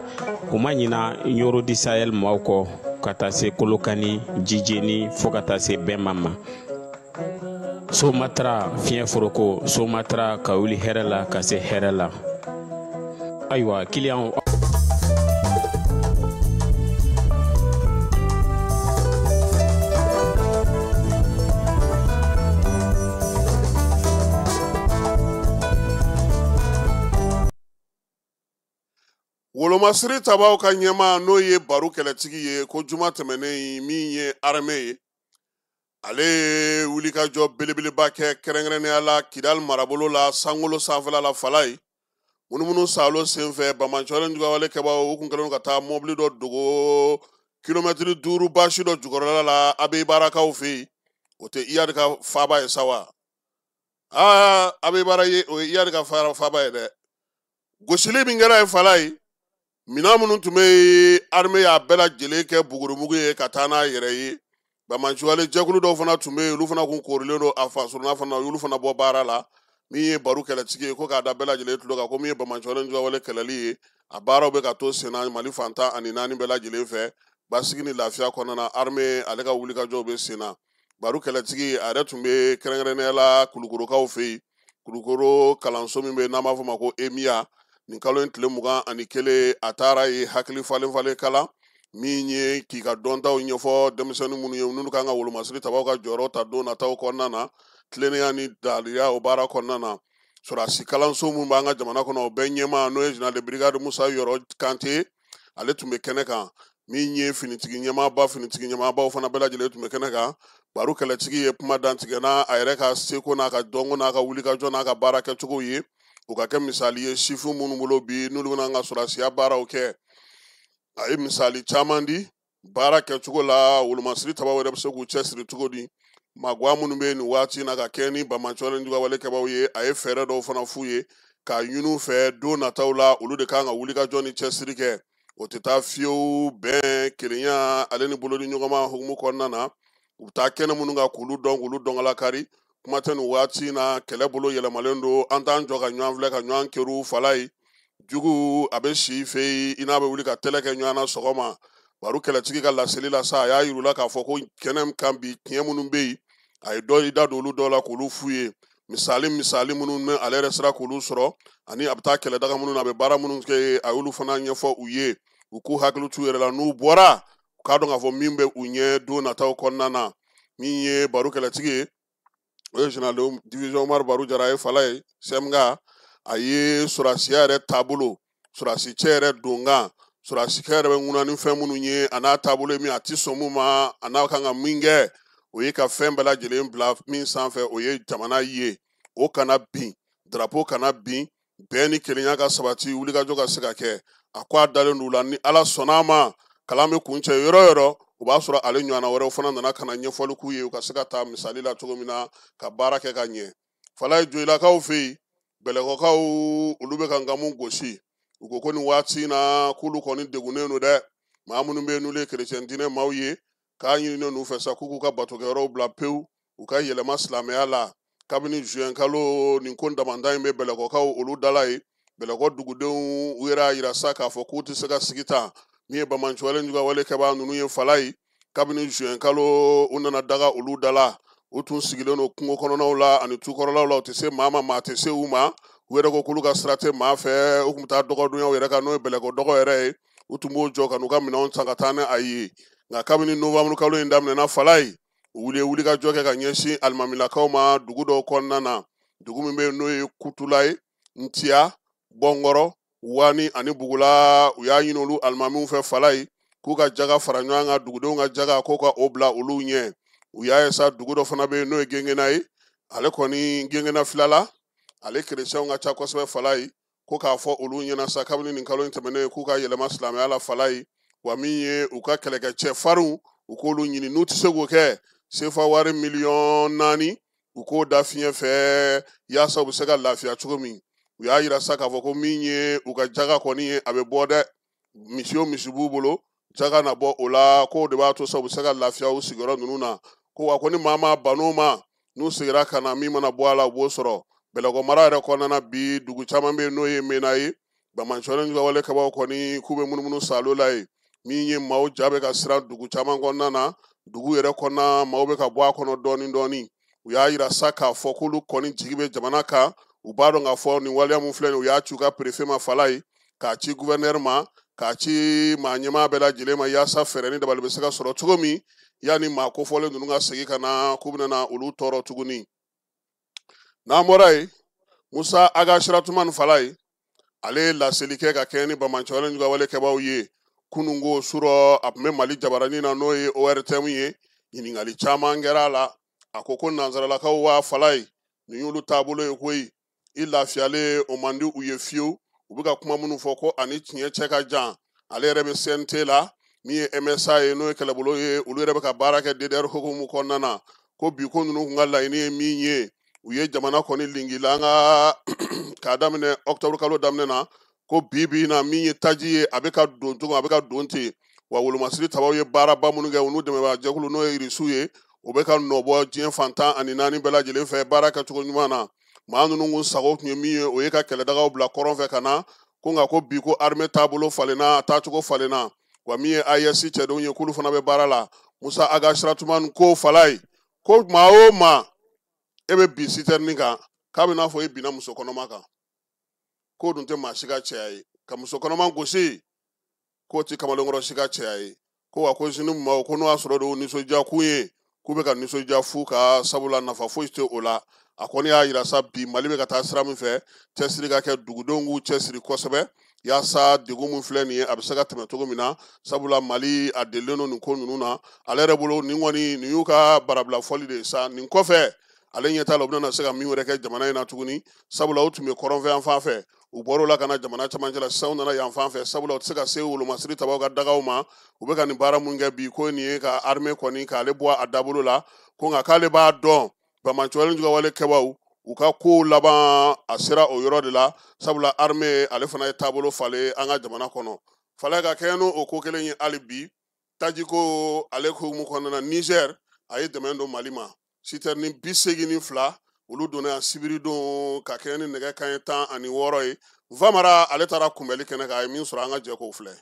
u ma ɲina Yoro di Sahel maaw kɔ ka taa se Kolokani Jijeni fo ka taa se Bɛnma ma Somatra fiɲɛ foroko Somatra ka wuli hɛrɛ la ka se hɛrɛ la ayiwa client
Wolomasiri tabaw ka ɲɛma n'o ye baro kɛlɛtigi ye ko juma tɛmɛnen min ye armée ye ale ye wulikajɔ belebeleba kɛ kɛrɛnkɛrɛnnenya la Kidal marabolo la Sangolo sanfɛla la fala ye munumunu salo senfɛ Bamacɔlen jugawale kɛbaw u kun kɛlen ka taa mobili dɔ dogo kilomɛtiri 5 basi dɔ jukɔrɔla la Abe Barakaw fɛ yen o tɛ Iyad ka faaba ye sa wa Abe Bara ye o ye Iyad ka faaba ye dɛ gosili min kɛra ye fala ye mina minnu tun bɛ armée y'a bɛɛ lajɛlen kɛ bugurumugu ye ka taa n'a yɛrɛ ye Bamacɔlen jɛkulu dɔw fana tun bɛ yen olu fana kun korilen don a fasuruna fana olu fana bɔ baara la min ye baro kɛlɛtigi ye ko k'a da bɛɛ lajɛlen tulo kan ko min ye Bamacɔlen jugawale kɛlɛli ye a baaraw bɛ ka to sen na Mali fantan ani 4 bɛɛ lajɛlen fɛ basigi ni lafiya kɔnɔna na armée ale ka wulikajɔw bɛ sen na baro kɛlɛtigi a yɛrɛ tun bɛ kɛrɛnkɛrɛnnenya la Kulukorokaw fɛ yen Kulukoro kalanso min bɛ yen n'an b'a fɔ ma ko EMIA nin kalo in tile 21 a taara ye hakili falen kalan min ye k'i ka dɔntaw ɲɛfɔ denmisɛnnin minnu ye n'olu kan ka wolomasiri tabaw ka jɔyɔrɔ ta don nataw kɔnɔna na tilennenya ni daliya o baara kɔnɔna na sɔrɔdasi kalanso minnu b'an ka jamana kɔnɔ o bɛɛ ɲɛma n'o ye général de brigade Musa Yɔrɔ Kante ale tun bɛ kɛnɛ kan min ye finitigi ɲɛmaabaw fana bɛɛ lajɛlen tun bɛ kɛnɛ kan baro kɛlɛtigi ye kuma dantigɛ n'a a yɛrɛ ka seko n'a ka dɔnko n'a ka wulikajɔ n'a ka baara kɛcogo ye u ka kɛ misali ye sifin minnu bolo bi n'olu bɛna an ka sɔrɔdasiya baaraw kɛ a ye misali caman di baara kɛcogo la wolomasiri tabaw yɛrɛ bɛ se k'u cɛsiri cogo di maguwa minnu bɛ nin waati na ka kɛ ni Bamacɔlen jugawale kɛbaw ye a ye fɛɛrɛ dɔw fana f'u ye k'a ɲini u fɛ don nataw la olu de kan ka wulikajɔ ni cɛsiri kɛ o tɛ taa fiyewu bɛn kelenya ale ni bolo ni ɲɔgɔnma hukumu kɔnɔna na u bɛ taa kɛnɛ minnu kan k'olu dɔn ala kari kuma tɛ nin waati na kɛlɛ bolo yɛlɛmalen don an t'an jɔ ka ɲɔgɔn filɛ ka ɲɔgɔn kɛru fala ye jugu a bɛ si fɛ yen i n'a bɛ wuli ka tɛlɛ kɛ ɲɔgɔn na sɔgɔma baro kɛlɛtigi ka laseli la sa a y'a yir'u la k'a fɔ ko kɛnɛ kan bi tiɲɛ minnu bɛ yen a ye dɔ da don olu dɔw la k'olu f'u ye misali minnu bɛ ale yɛrɛ sera k'olu sɔrɔ ani a bɛ taa kɛlɛdaga minnu na a bɛ baara minnu kɛ a y'olu fana ɲɛfɔ u ye u k'u hakili t'u yɛrɛ la n'u bɔra u k'a dɔn k'a fɔ min bɛ u ɲɛ don nataw kɔnɔna na min ye baro kɛlɛtigi ye o ye général division Umaru Baru Jara ye fala ye CMK a ye sɔrɔsiya yɛrɛ taabolo sɔrɔsicɛ yɛrɛ donkan sɔrɔsikɛ yɛrɛ bɛ ŋuna ni fɛn minnu ye a n'a taabolo ye min a ti sɔn mun ma a n'a kan ka min kɛ o ye ka fɛn bɛɛ lajɛlen bila min sanfɛ o ye jamana ye o kana bin drapeau kana bin bɛɛ ni kelenya ka sabati wulikajɔ ka se ka kɛ a ko a dalen d'u la ni ala sɔnna a ma kalan bɛ kuncɛ yɔrɔ o yɔrɔ o b'a sɔrɔ ale ɲɔgɔnna wɛrɛw fana nana ka na ɲɛfɔli k'u ye u ka se ka taa misali la cogo min na ka baara kɛ ka ɲɛ fala ye joyilakaw fɛ yen bɛlɛkɔkaw olu bɛ ka nkamu gosi u ko nin waati in na k'olu kɔni degunnen don dɛ maa minnu bɛ yen n'olu ye kerecɛn diinɛ maaw ye k'a ɲininen n'u fɛ sa k'u k'u ka batokɛyɔrɔw bila pewu u ka yɛlɛma silamɛya la kabini juin kalo nin ko damanda in bɛ bɛlɛkɔkaw olu dala ye bɛlɛkɔ dugudenw u yɛrɛ y'a yira sa k'a fɔ k'u tɛ se ka sigi tan min ye bamancɔlen juguya wale kɛbaa ninnu ye fala ye kabini juin kalo u nana daga olu dala u tun sigilen don kungo kɔnɔnaw la ani tukɔrɔlaw la u tɛ se maa ma maa tɛ se u ma u yɛrɛ ko k'olu ka sira tɛ maa fɛ u tun bɛ taa dɔgɔdonyaw yɛrɛ kan n'o ye bɛlɛkɔ dɔgɔ yɛrɛ ye u tun b'o jɔ ka n'u ka minɛnw san ka taa ni a ye nka kabini novembre kalo in daminɛna fala ye u wulikajɔ kɛ ka ɲɛsin alimamilakaw ma dugu dɔw kɔnɔna na dugu min bɛ yen n'o ye kutula ye ntiya bɔnkɔrɔ wani ani bugula u y'a ɲini olu alimamiw fɛ fala ye k'u ka jaga fara ɲɔgɔn kan dugudenw ka jaga k'u ka o bila olu ɲɛ u y'a ye sa dugu dɔ fana bɛ yen n'o ye gengena ye ale kɔni gengena filala ale kerecɛnw ka ca kosɛbɛ fala ye ko k'a fɔ olu ɲɛna sa kabini nin kalo in tɛmɛnen ye k'u ka yɛlɛma silamɛya la fala ye wa min ye u ka kɛlɛkɛcɛ farinw u k'olu ɲini n'u tɛ se k'o kɛ sefa wari 4,000,000 u k'o da fiɲɛ fɛ yaasa u bɛ se ka lafiya cogo min u y'a yira sa k'a fɔ ko min ye u ka jaga kɔni ye a bɛ bɔ dɛ misi o misi b'u bolo jaga na bɔ o la k'o de b'a to sa u bɛ se ka lafiya u sigiyɔrɔ ninnu na ko wa ko ni maa ma ban'o ma n'u sigira ka na min mana bɔ a la u b'o sɔrɔ bɛlɛkɔ mara yɛrɛ kɔnɔna bi dugu caman bɛ yen n'o ye mena ye bamancɔlen juguya kabaw kɔni k'u bɛ munumunu salo la ye min ye maaw ja bɛ ka siran dugu caman kɔnɔna na dugu yɛrɛ kɔnɔna maaw bɛ ka bɔ a kɔnɔ dɔɔni dɔɔni u y'a yira sa k'a fɔ k'olu kɔni jigi bɛ jamana kan u b'a dɔn k'a fɔ nin waleya min filɛ nin u y'a ci u ka perefe ma fala ye k'a ci gouverneur ma k'a ci maa ɲɛmaa bɛɛ lajɛlen ma yaasa fɛɛrɛ ni dabali bɛ se ka sɔrɔ cogo min yanni maa kofɔlen ninnu ka segin ka na k'u bɛna na olu tɔɔrɔ tuguni n'an bɔra yen musa aga siratumani fala ye ale ye laseli kɛ ka kɛɲɛ ni bamancɔlen juguya kɛbaw ye kunungo surɔ a tun bɛ mali jabaranin na n'o ye ORTM ye ɲininkali caman kɛra a la a ko nanzaralakaw waa fala ye nin y'olu taabolo ye koyi i lafiyalen o man di u ye fiyewu u bɛ ka kuma minnu fɔ ko ani tiɲɛ cɛ ka jan ale yɛrɛ bɛ CNT la min ye MSA ye n'o ye kɛlɛbolo ye olu yɛrɛ bɛ ka baara kɛ DDR hukumu kɔnɔna na ko bi ko ninnu kun ka laɲini ye min ye u ye jamana kɔni lingila an ka k'a daminɛ octobre kalo daminɛ na ko bi na min ye taji ye a bɛ ka don cogo a bɛ ka don ten wa wolomasiri tabaw ye baaraba minnu kɛ u n'u dɛmɛbaga jɛkulu n'o ye irisiw ye u bɛ ka nɔbɔ diɲɛ fantan ani naani bɛɛ lajɛlen fɛ baara kɛcogo ɲuman na maa ninnu kun sago tun ye min ye o ye ka kɛlɛdagaw bila kɔrɔn fɛ ka na ko nka ko bi ko armée taabolo falenna a taacogo falenna wa min ye AES cɛdenw ye k'olu fana bɛ baara la musa aga siratumani ko fala ye ko maa o maa e bɛ bi sitɛrinin kan k'a bɛ n'a fɔ e binna muso kɔnɔma kan k'o dun tɛ maa si ka cɛya ye ka muso kɔnɔma gosi k'o tɛ kamalenkɔrɔ si ka cɛya ye ko wa ko sini maaw ko n'o y'a sɔrɔ de o nisɔndiya kun ye k'u bɛ ka nisɔndiya fu ka sabula nafa foyi tɛ o la a kɔni y'a yira sa bi mali bɛ ka taa sira min fɛ cɛsiri ka kɛ dugudenw k'u cɛsiri kosɛbɛ yaasa degun min filɛ nin ye a bɛ se ka tɛmɛ cogo min na sabula mali a delilen don nin ko ninnu na ale yɛrɛ bolo nin kɔni nin y'u ka barabila fɔli de ye sa nin kɔfɛ ale ɲɛ t'a la u bɛna se ka min wɛrɛ kɛ jamana in na tuguni sabula u tun bɛ kɔrɔnfɛ yan fan fɛ u bɔr'o la ka na jamana cɛmancɛ la sisan u nana yan fan fɛ sabula u tɛ se ka se wolomasiri tabaw ka dagaw ma u bɛ ka nin baara mun kɛ bi ko nin ye ka armée kɔni k'ale bɔ a dabolo la ko nka k'ale b'a dɔn bamancɔlen juguya kɛbaw u ka kow laban a sera o yɔrɔ de la sabula armée ale fana ye taabolo falen an ka jamana kɔnɔ fala ka kɛ n'o ko kelen ye hali bi tajiko ale hukumu kɔnɔna na Niger a ye dɛmɛ don mali ma sitɛrinin 82 olu donna yan sibiri don ka kɛ ni nɛgɛ kanɲɛ 16 ye Vamara ale taara kunbɛli kɛnɛ kan a ye min sɔrɔ an ka jɛ k'o filɛ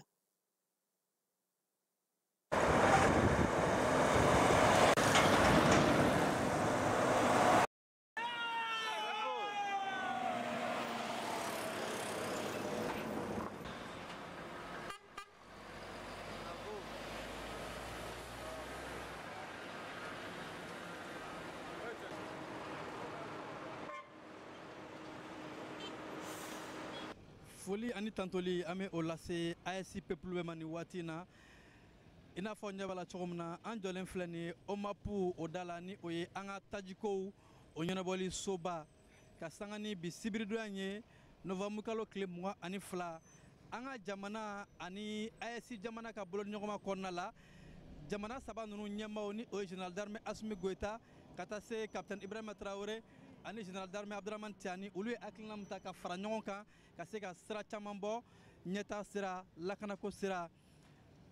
foli ani tantoli an bɛ o lase ASC peuple bɛɛ ma nin waati in na i n'a fɔ ɲɛ b'a la cogo min na an jɔlen filɛ nin ye OMAPU o da la ni o ye an ka tajikow o ɲɛnabɔli soba ka sanga ni bi sibiridonya ye novembre kalo tile 22 an ka jamana ani ASC jamana ka boloɲɔgɔnma kɔnɔna la jamana saba ninnu ɲɛmaaw ni o ye général d'armée Assimi Goïta ka taa se capitaine Ibrahima Traoré ani général d'armée Abdramane Tiani olu ye hakilina min ta ka fara ɲɔgɔn kan ka se ka sira caman bɔ ɲɛtaa sira lakanako sira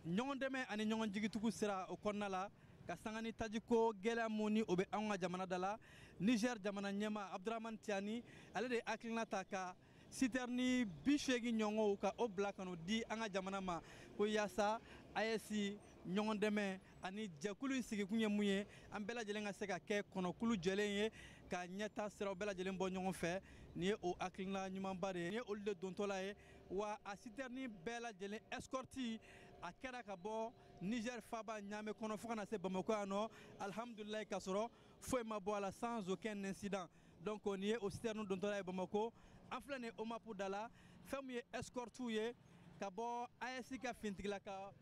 ɲɔgɔn dɛmɛ ani ɲɔgɔn jigitugu sira o kɔnɔna la ka sanga ni tajiko gɛlɛya mun ni o bɛ anw ka jamana da la Niger jamana ɲɛmaa Abdramane Tiani ale de ye hakilina ta ka citerne 80 ɲɔgɔnw ka o bila ka n'o di an ka jamana ma ko yaasa ASC ɲɔgɔn dɛmɛ ani jɛkulu in sigikun ye mun ye an bɛɛ lajɛlen ka se ka kɛ kɔnɔkulu jɛlen ye ka ɲɛtaa siraw bɛɛ lajɛlen bɔ ɲɔgɔn fɛ nin ye o hakilina ɲumanba de ye nin ye olu de dontɔla ye wa a citerne bɛɛ lajɛlen escorte a kɛra ka bɔ Niger faba ɲaamɛ kɔnɔ fo kana se Bamako yan nɔ alhamdulilayi ka sɔrɔ foyi ma bɔ a la sans aucun incident donc nin ye o citerne dontɔla ye Bamako an filɛ nin ye OMAPU da la fɛn min ye escorte ye ka bɔ ASC ka fintigila ka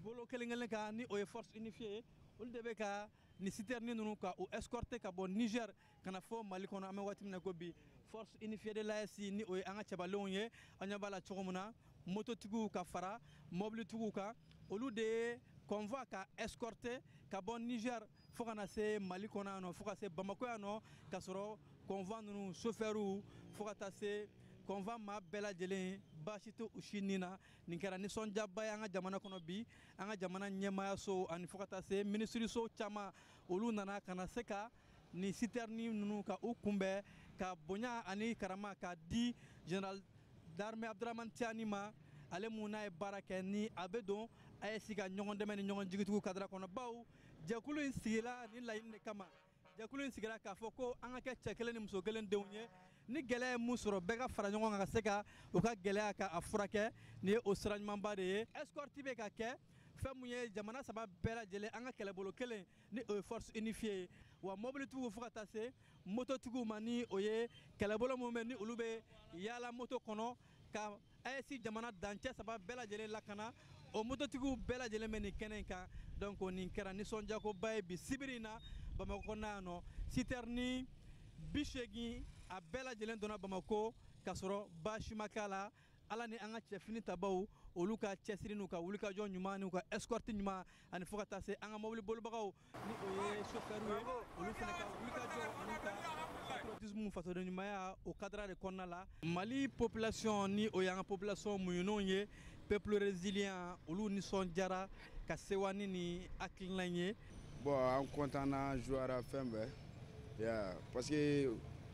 bolo kelen kelen kan ni o ye force unifiée olu de bɛ ka ni citerne ninnu ka o escorter ka bɔ Niger kana fɔ Mali kɔnɔ an bɛ waati min na ko bi force unifiée de l'ASC ni o ye an ka cɛbalenw ye an ɲɛ b'a la cogo min na mototigiw ka fara mobilitigiw kan olu de ye convoi ka escorter ka bɔ Niger fo kana se Mali kɔnɔ yan nɔ fo ka se Bamako yan nɔ ka sɔrɔ convoi ninnu chauffeurs fo ka taa se convoi maa bɛɛ lajɛlen baasi tɛ u si nin na nin kɛra nisɔndiyaba ye an ka jamana kɔnɔ bi an ka jamana ɲɛmaayaso ani fo ka taa se minisiriso caman olu nana ka na se ka ni citerne ninnu ka u kunbɛn ka bonya ani karama ka di général d'armée Abdramane Tiani ma ale mun n'a ye baara kɛ ni a bɛ don ASC ka ɲɔgɔn dɛmɛ ni ɲɔgɔn jigitigiw kadira kɔnɔ bawo jɛkulu in sigila ni laɲini de kama jɛkulu in sigira k'a fɔ ko an ka kɛ cɛ kelen ni muso kelen denw ye ni gɛlɛya ye mun sɔrɔ bɛɛ ka fara ɲɔgɔn kan ka se ka u ka gɛlɛya ka a furakɛ nin ye o sira ɲumanba de ye escorte bɛ ka kɛ fɛn mun ye jamana saba bɛɛ lajɛlen an ka kɛlɛbolo kelen ni o ye force unifiée ye wa mobilitigiw fo ka taa se mototigiw ma ni o ye kɛlɛbolo mun bɛ ni olu bɛ yaala moto kɔnɔ ka ASC jamana dancɛ saba bɛɛ lajɛlen lakana o mototigiw bɛɛ lajɛlen bɛ nin kɛnɛ in kan donc nin kɛra nisɔndiyakoba ye bi sibiri in na Bamako kɔnɔna yan nɔ citerne 80 a bɛɛ lajɛlen donna Bamako ka sɔrɔ baasi ma k'a la ala ni an ka cɛfini tabaw olu ka cɛsiri n'u ka wulikajɔ ɲuman n'u ka escorte ɲuman ani fo ka taa se an ka mobili bolibagaw ni o ye chauffeur ye olu fana ka wulikajɔ ani ka patriotisme fasoden ɲumanya o kadira de kɔnɔna la Mali population ni o y'an ka population muɲunnenw ye peuple résilient olu nisɔndiyara ka sewa ni nin hakilina ye
bon an content na jouera fɛn bɛɛ parce que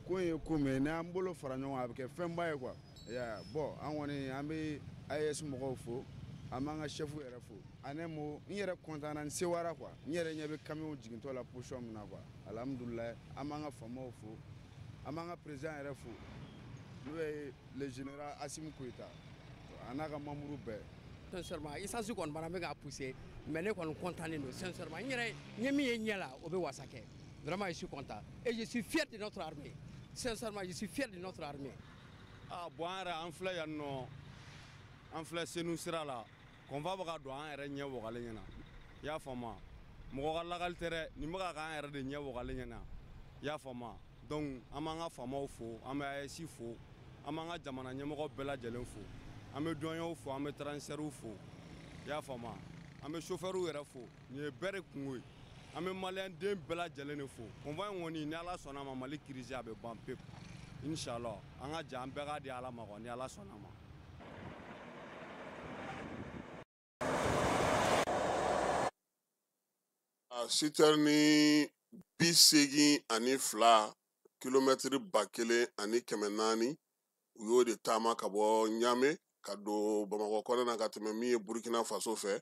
ko ye ko mɛ n'an bolo fara ɲɔgɔn a bɛ kɛ fɛnba ye quoi bon an kɔni an bɛ AES mɔgɔw fo an b'an ka chef yɛrɛ fo ani mo n yɛrɛ content na n sewara quoi n yɛrɛ ɲɛ bɛ camion jigintɔ la position min na quoi alhamdulilayi an b'an ka faamaw fo an b'an ka président yɛrɛ fo n'o ye le général Assimi Goïta a n'a ka membre bɛɛ.
Sincèrement essence kɔni bana bɛ k'a pousser mais ne kɔni content don sincèrement n yɛrɛ n ye min ye ɲɛ la o bɛ wasa kɛ vraiment je suis content et je suis fier de notre armée. Sincèrement, je suis fier de notre armée.
Ah bon, an filɛ yan nɔ an filɛ senu sira la convoi bɛ ka don an yɛrɛ ɲɛ wagalen ɲɛna i y'a faamu mɔgɔ ka lagali tɛ dɛ nin bɛ ka k'an yɛrɛ de ɲɛ wagalen ɲɛna i y'a faamu donc an b'an ka faamaw fo an bɛ AES fo an b'an ka jamana ɲɛmɔgɔ bɛɛ lajɛlen fo an bɛ douaniers fo an bɛ transitaires fo i y'a faamu an bɛ chauffeurs yɛrɛ fo nin ye bɛɛ de kungo ye an bɛ maliyɛn den bɛɛ lajɛlen de fo convoi in kɔni ni ala sɔnna a ma Mali crise a bɛ ban pewu inshallah an ka jɛ an bɛɛ ka di ala ma ni ala sɔnna a ma.
a citerne 82 kilomɛtiri 1400 u y'o de taama ka bɔ Ɲame ka don Bamako kɔnɔna na ka tɛmɛ min ye Burkina Faso fɛ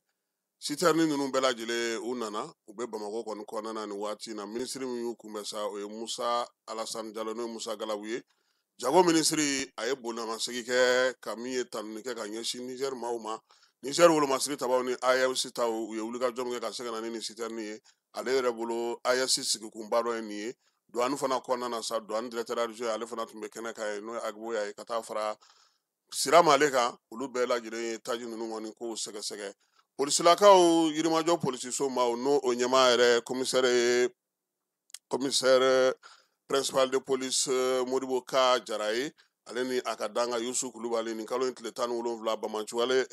citerne ninnu bɛɛ lajɛlen u nana u bɛ Bamako kɔni kɔnɔna na nin waati na minisiri min y'u kunbɛn sa o ye Musa Alassane Diallo n'o ye Musa Galabu ye jago minisiri a ye bondamasegin kɛ ka min ye tanuni kɛ ka ɲɛsin Niger maaw ma Niger wolomasiri tabaw ni AES taw u ye wulikajɔ min kɛ ka se ka na ni nin citerne ye ale yɛrɛ bolo AES sigikunba dɔ ye nin ye douane fana kɔnɔna na sa douane directeur adjoint ale fana tun bɛ kɛnɛ kan ye n'o ye Agboya ye ka taa fara sira m'ale kan olu bɛɛ lajɛlen ye taji ninnu kɔni ko sɛgɛsɛgɛ polisilakaw yirimajɔ polisiso ma n'o o ɲɛmaa yɛrɛ commissaire principal de police Modibo Ka Jara ye ale ni a ka danga Yusu Kulubali ni kalo in tile 17 Bamanciwale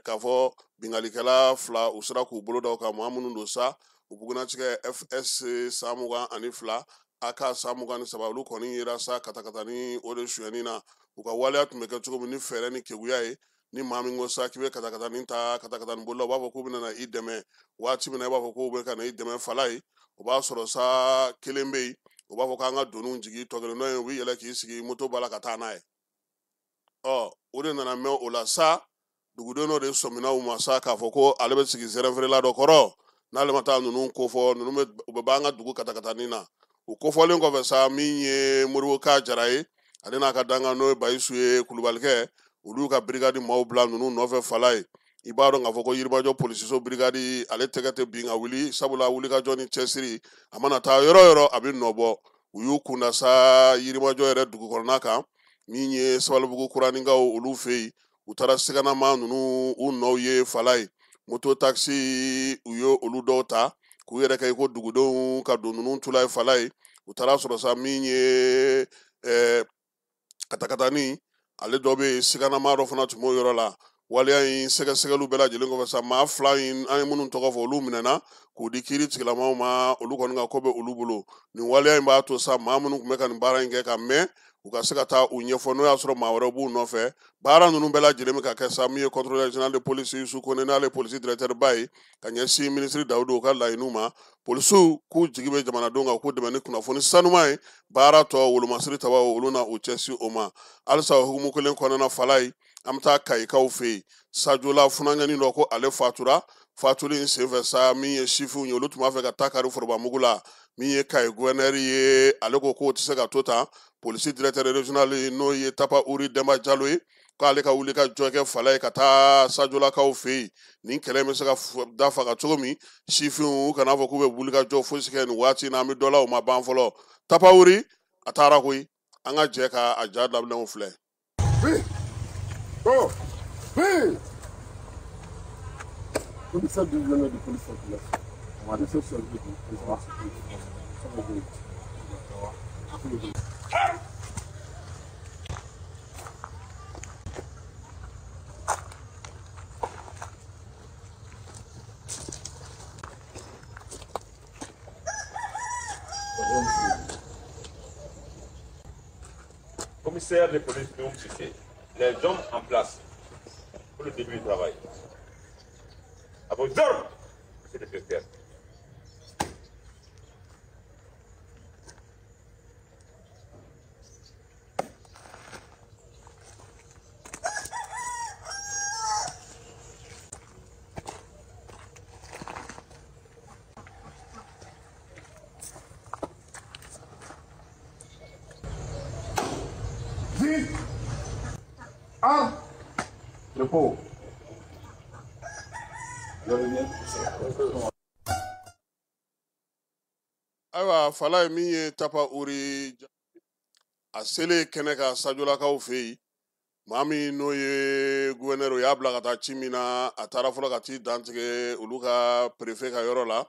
k'a fɔ bingalikɛla 2 u sera k'u bolo da u kan maa minnu don sa u bugunatigɛ FS 122 AK 123 olu kɔni yera sa katakata ni o de suyɛni na u ka waleya tun bɛ kɛ cogo min ni fɛɛrɛ ni keguya ye ni maa min ko sa k'i bɛ katakata ni ta katakata ni bolola u b'a fɔ k'u bɛna i dɛmɛ waati min na i b'a fɔ k'u bɛ ka na i dɛmɛ fala ye o b'a sɔrɔ sa kelen bɛ yen u b'a fɔ k'an ka doniw jigi tɔ kelen dɔ in u bɛ yɛlɛ k'i sigi moto b'a la ka taa n'a ye o de nana mɛn o la sa dugudenw dɔ de sɔmina u ma sa k'a fɔ ko ale bɛ sigi zɛrɛnfeerela dɔ kɔrɔ n'ale ma taa ninnu kofɔ ninnu u bɛ b'an ka dugu katakatanin na o kofɔlen kɔfɛ sa min ye Modibo Ka Jara ye ale n'a ka danga n'o ye Bayisu ye Kulubalikɛ olu ka brigade maaw bila ninnu nɔfɛ fala ye i b'a dɔn k'a fɔ ko yirimajɔ polisiso brigade ale tɛgɛ tɛ bin ka wuli sabula wulikajɔ ni cɛsiri a mana taa yɔrɔ yɔrɔ a bɛ nɔbɔ u y'u kunda sa yirimajɔ yɛrɛ dugu kɔnɔna kan min ye Sabalibugu Kuraninkaw olu fɛ yen u taara siganama ninnu u nɔw ye fala ye moto taxi u ye olu dɔw ta k'u yɛrɛ kɛ i ko dugudenw ka don ninnu tula ye fala ye u taara sɔrɔ sa min ye katakatani ale dɔ bɛ siganama dɔ fana tun b'o yɔrɔ la waleya in sɛgɛsɛgɛliw bɛɛ lajɛlen kɔfɛ sa maa 2 in an ye minnu tɔgɔ fɔ olu minɛna k'u di kiiri tigilamaw ma olu kɔni ka ko bɛ olu bolo nin waleya in b'a to sa maa minnu tun bɛ ka nin baara in kɛ ka mɛn u ka se ka taa u ɲɛfɔ n'o y'a sɔrɔ maa wɛrɛ b'u nɔfɛ baara ninnu bɛɛ lajɛlen bɛ ka kɛ sa min ye contrôleur général de police Yusu Kone n'ale polisi directeur ba ye ka ɲɛsin ministre Dawudu u ka laɲiniw ma polisiw k'u jigi bɛ jamanadenw kan k'u dɛmɛ ni kunnafoni sanuman ye baara tɔ wolomasiri tabaw olu na u cɛsi o ma halisa o hukumu kelen kɔnɔna fala ye an bɛ taa Kayikaw fɛ yen Sajola funanɲɛni dɔ ko ale fatura fatuli in senfɛ sa min ye sifinw ye olu tun b'a fɛ ka taa kari forobamugu la min ye Kayi gouverneur ye ale ko k'o tɛ se ka to tan polisi directeur régional n'o ye Tapa Uri Demba Jalo ye k'ale ka wuli ka jɔ kɛ fala ye ka taa Sajolakaw fɛ yen nin kɛlɛ bɛ se ka da faga cogo min sifinw kana fɔ k'u bɛ wuli ka jɔ fosi kɛ nin waati in na an bɛ dɔ la o ma ban fɔlɔ Tapa Uri a taara koyi an ka jɛ ka a ja dabilenw filɛ.
Commissaire divisionnaire de police populaire. On va laisser sur le
Commissaire de police, les hommes en place pour le début du travail. À vos ordres, monsieur le secrétaire.
Repos.
ayiwa fala ye min ye Tapa Uri a selen kɛnɛ ka Sajolakaw fɛ yen maa min n'o ye gouverneur o y'a bila ka taa ci min na a taara fɔlɔ ka t'i dantigɛ olu ka préfet ka yɔrɔ la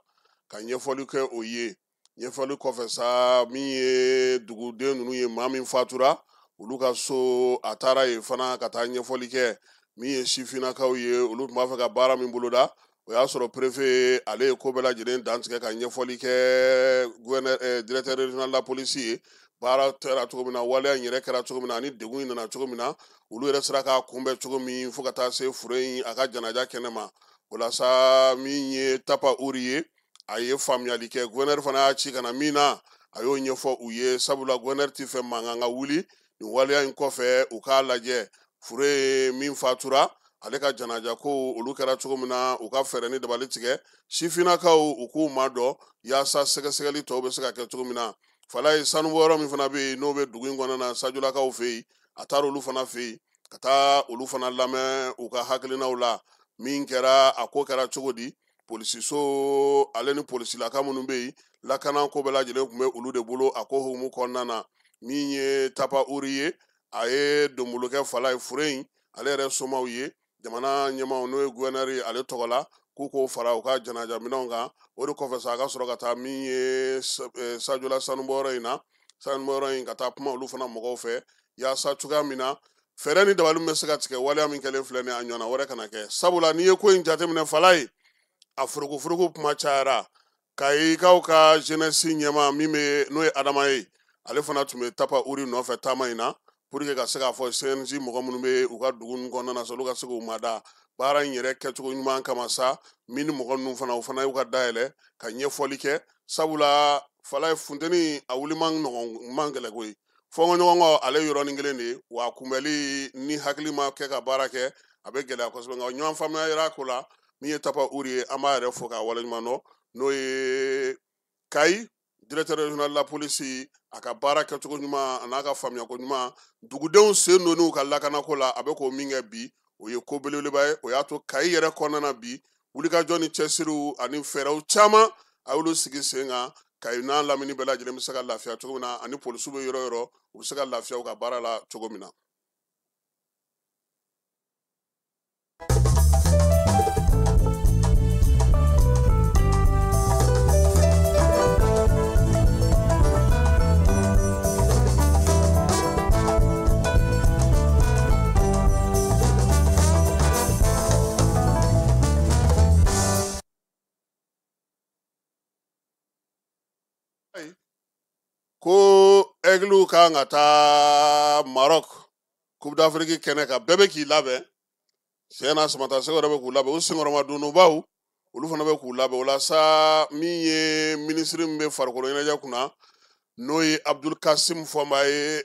ka ɲɛfɔli kɛ o ye ɲɛfɔli kɔfɛ sa min ye duguden ninnu ye maa min fatura olu ka so a taara yen fana ka taa ɲɛfɔli kɛ min ye sifinnakaw ye olu tun b'a fɛ ka baara min boloda o y'a sɔrɔ préfet ale ye ko bɛɛ lajɛlen dantigɛ ka ɲɛfɔli kɛ gouverneur directeur régional la police ye baara kɛra cogo min na waleya in yɛrɛ kɛra cogo min na ani degun in nana cogo min na olu yɛrɛ sera k'a kunbɛn cogo min fo ka taa se fure in a ka janaja kɛnɛ ma o la sa min ye Tapa Uri ye a ye faamuyali kɛ gouverneur fana y'a ci ka na min na a y'o ɲɛfɔ u ye sabula gouverneur tɛ fɛ mankan ka wuli nin waleya in kɔfɛ u k'a lajɛ fure ye min fatura ale ka janaja ko olu kɛra cogo min na u ka fɛɛrɛ ni dabali tigɛ sifinnakaw u k'u ma dɔn yaasa sɛgɛsɛgɛli tɔw bɛ se ka kɛ cogo min na fala ye sanubɔyɔrɔ min fana bɛ yen n'o bɛ dugu in kɔnɔna na Sajolakaw fɛ yen a taara olu fana fɛ yen ka taa olu fana lamɛn u ka hakilinaw la min kɛra a ko kɛra cogo di polisiso ale ni polisilaka minnu bɛ yen lakana ko bɛɛ lajɛlen tun bɛ olu de bolo a ko hukumu kɔnɔna na min ye Tapa Uri ye a ye donbolokɛ fala ye fure in ale yɛrɛ somaw ye jamana ɲɛmaw n'o ye gouverneur ye ale tɔgɔ la k'u k'o fara u ka janaja minɛnw kan o de kɔfɛ sa a ka sɔrɔ ka taa min ye sajola sanubɔyɔrɔ in na sanubɔyɔrɔ in ka taa kuma olu fana mɔgɔw fɛ yaasa cogoya min na fɛɛrɛ ni dabali bɛ se ka tigɛ waleya min kɛlen filɛ ni a ɲɔgɔnna wɛrɛ kana kɛ sabula n'i ye ko in jateminɛ Fala ye a furugufurugu kuma cayara kayikaw ka jeunesse ɲɛma min bɛ n'o ye Adama ye ale fana tun bɛ Tapa Uri nɔfɛ taama in na pour que ka se k'a fɔ CNJ mɔgɔ minnu bɛ u ka dugu ninnu kɔnɔna na olu ka se k'u mada baara in yɛrɛ kɛcogo ɲuman kama sa min ni mɔgɔ ninnu fana o fana y'u ka dayɛlɛ ka ɲɛfɔli kɛ sabula Fala ye funteni a wuli man gɛlɛ koyi fɔɲɔgɔnkɔ ale yɔrɔnin kelen de ye wa kunbɛli ni hakili ma kɛ ka baara kɛ a bɛ gɛlɛya kosɛbɛ nka ɲɔgɔn faamuya yera ko la min ye Tapa Uri ye an b'a yɛrɛ fo k'a waleɲuman dɔn n'o ye Kayi directeur régional de la police a ka baara kɛcogo ɲuman a n'a ka faamuyako ɲuman dugudenw sen don n'u ka lakanako la a bɛ k'o min kɛ bi o ye ko belebeleba ye o y'a to Kayi yɛrɛ kɔnɔna na bi wulikajɔ ni cɛsiriw ani fɛɛrɛw caman a y'olu sigi sen kan Kayi n'a lamini bɛɛ lajɛlen bɛ se ka lafiya cogo min na ani polisiw bɛ yɔrɔ yɔrɔ u bɛ se ka lafiya u ka baara la cogo min na. Ko Aigle kan ka taa Maroc Coupe d'Afrique kɛnɛ kan bɛɛ bɛ k'i labɛn tiɲɛ na Samata Seko yɛrɛ bɛ k'u labɛn u senkɔrɔma donnobaw olu fana bɛ k'u labɛn o la sa min ye ministre min bɛ farikolo ɲɛnajɛ kunna n'o ye Abdul Kasim Fɔnba ye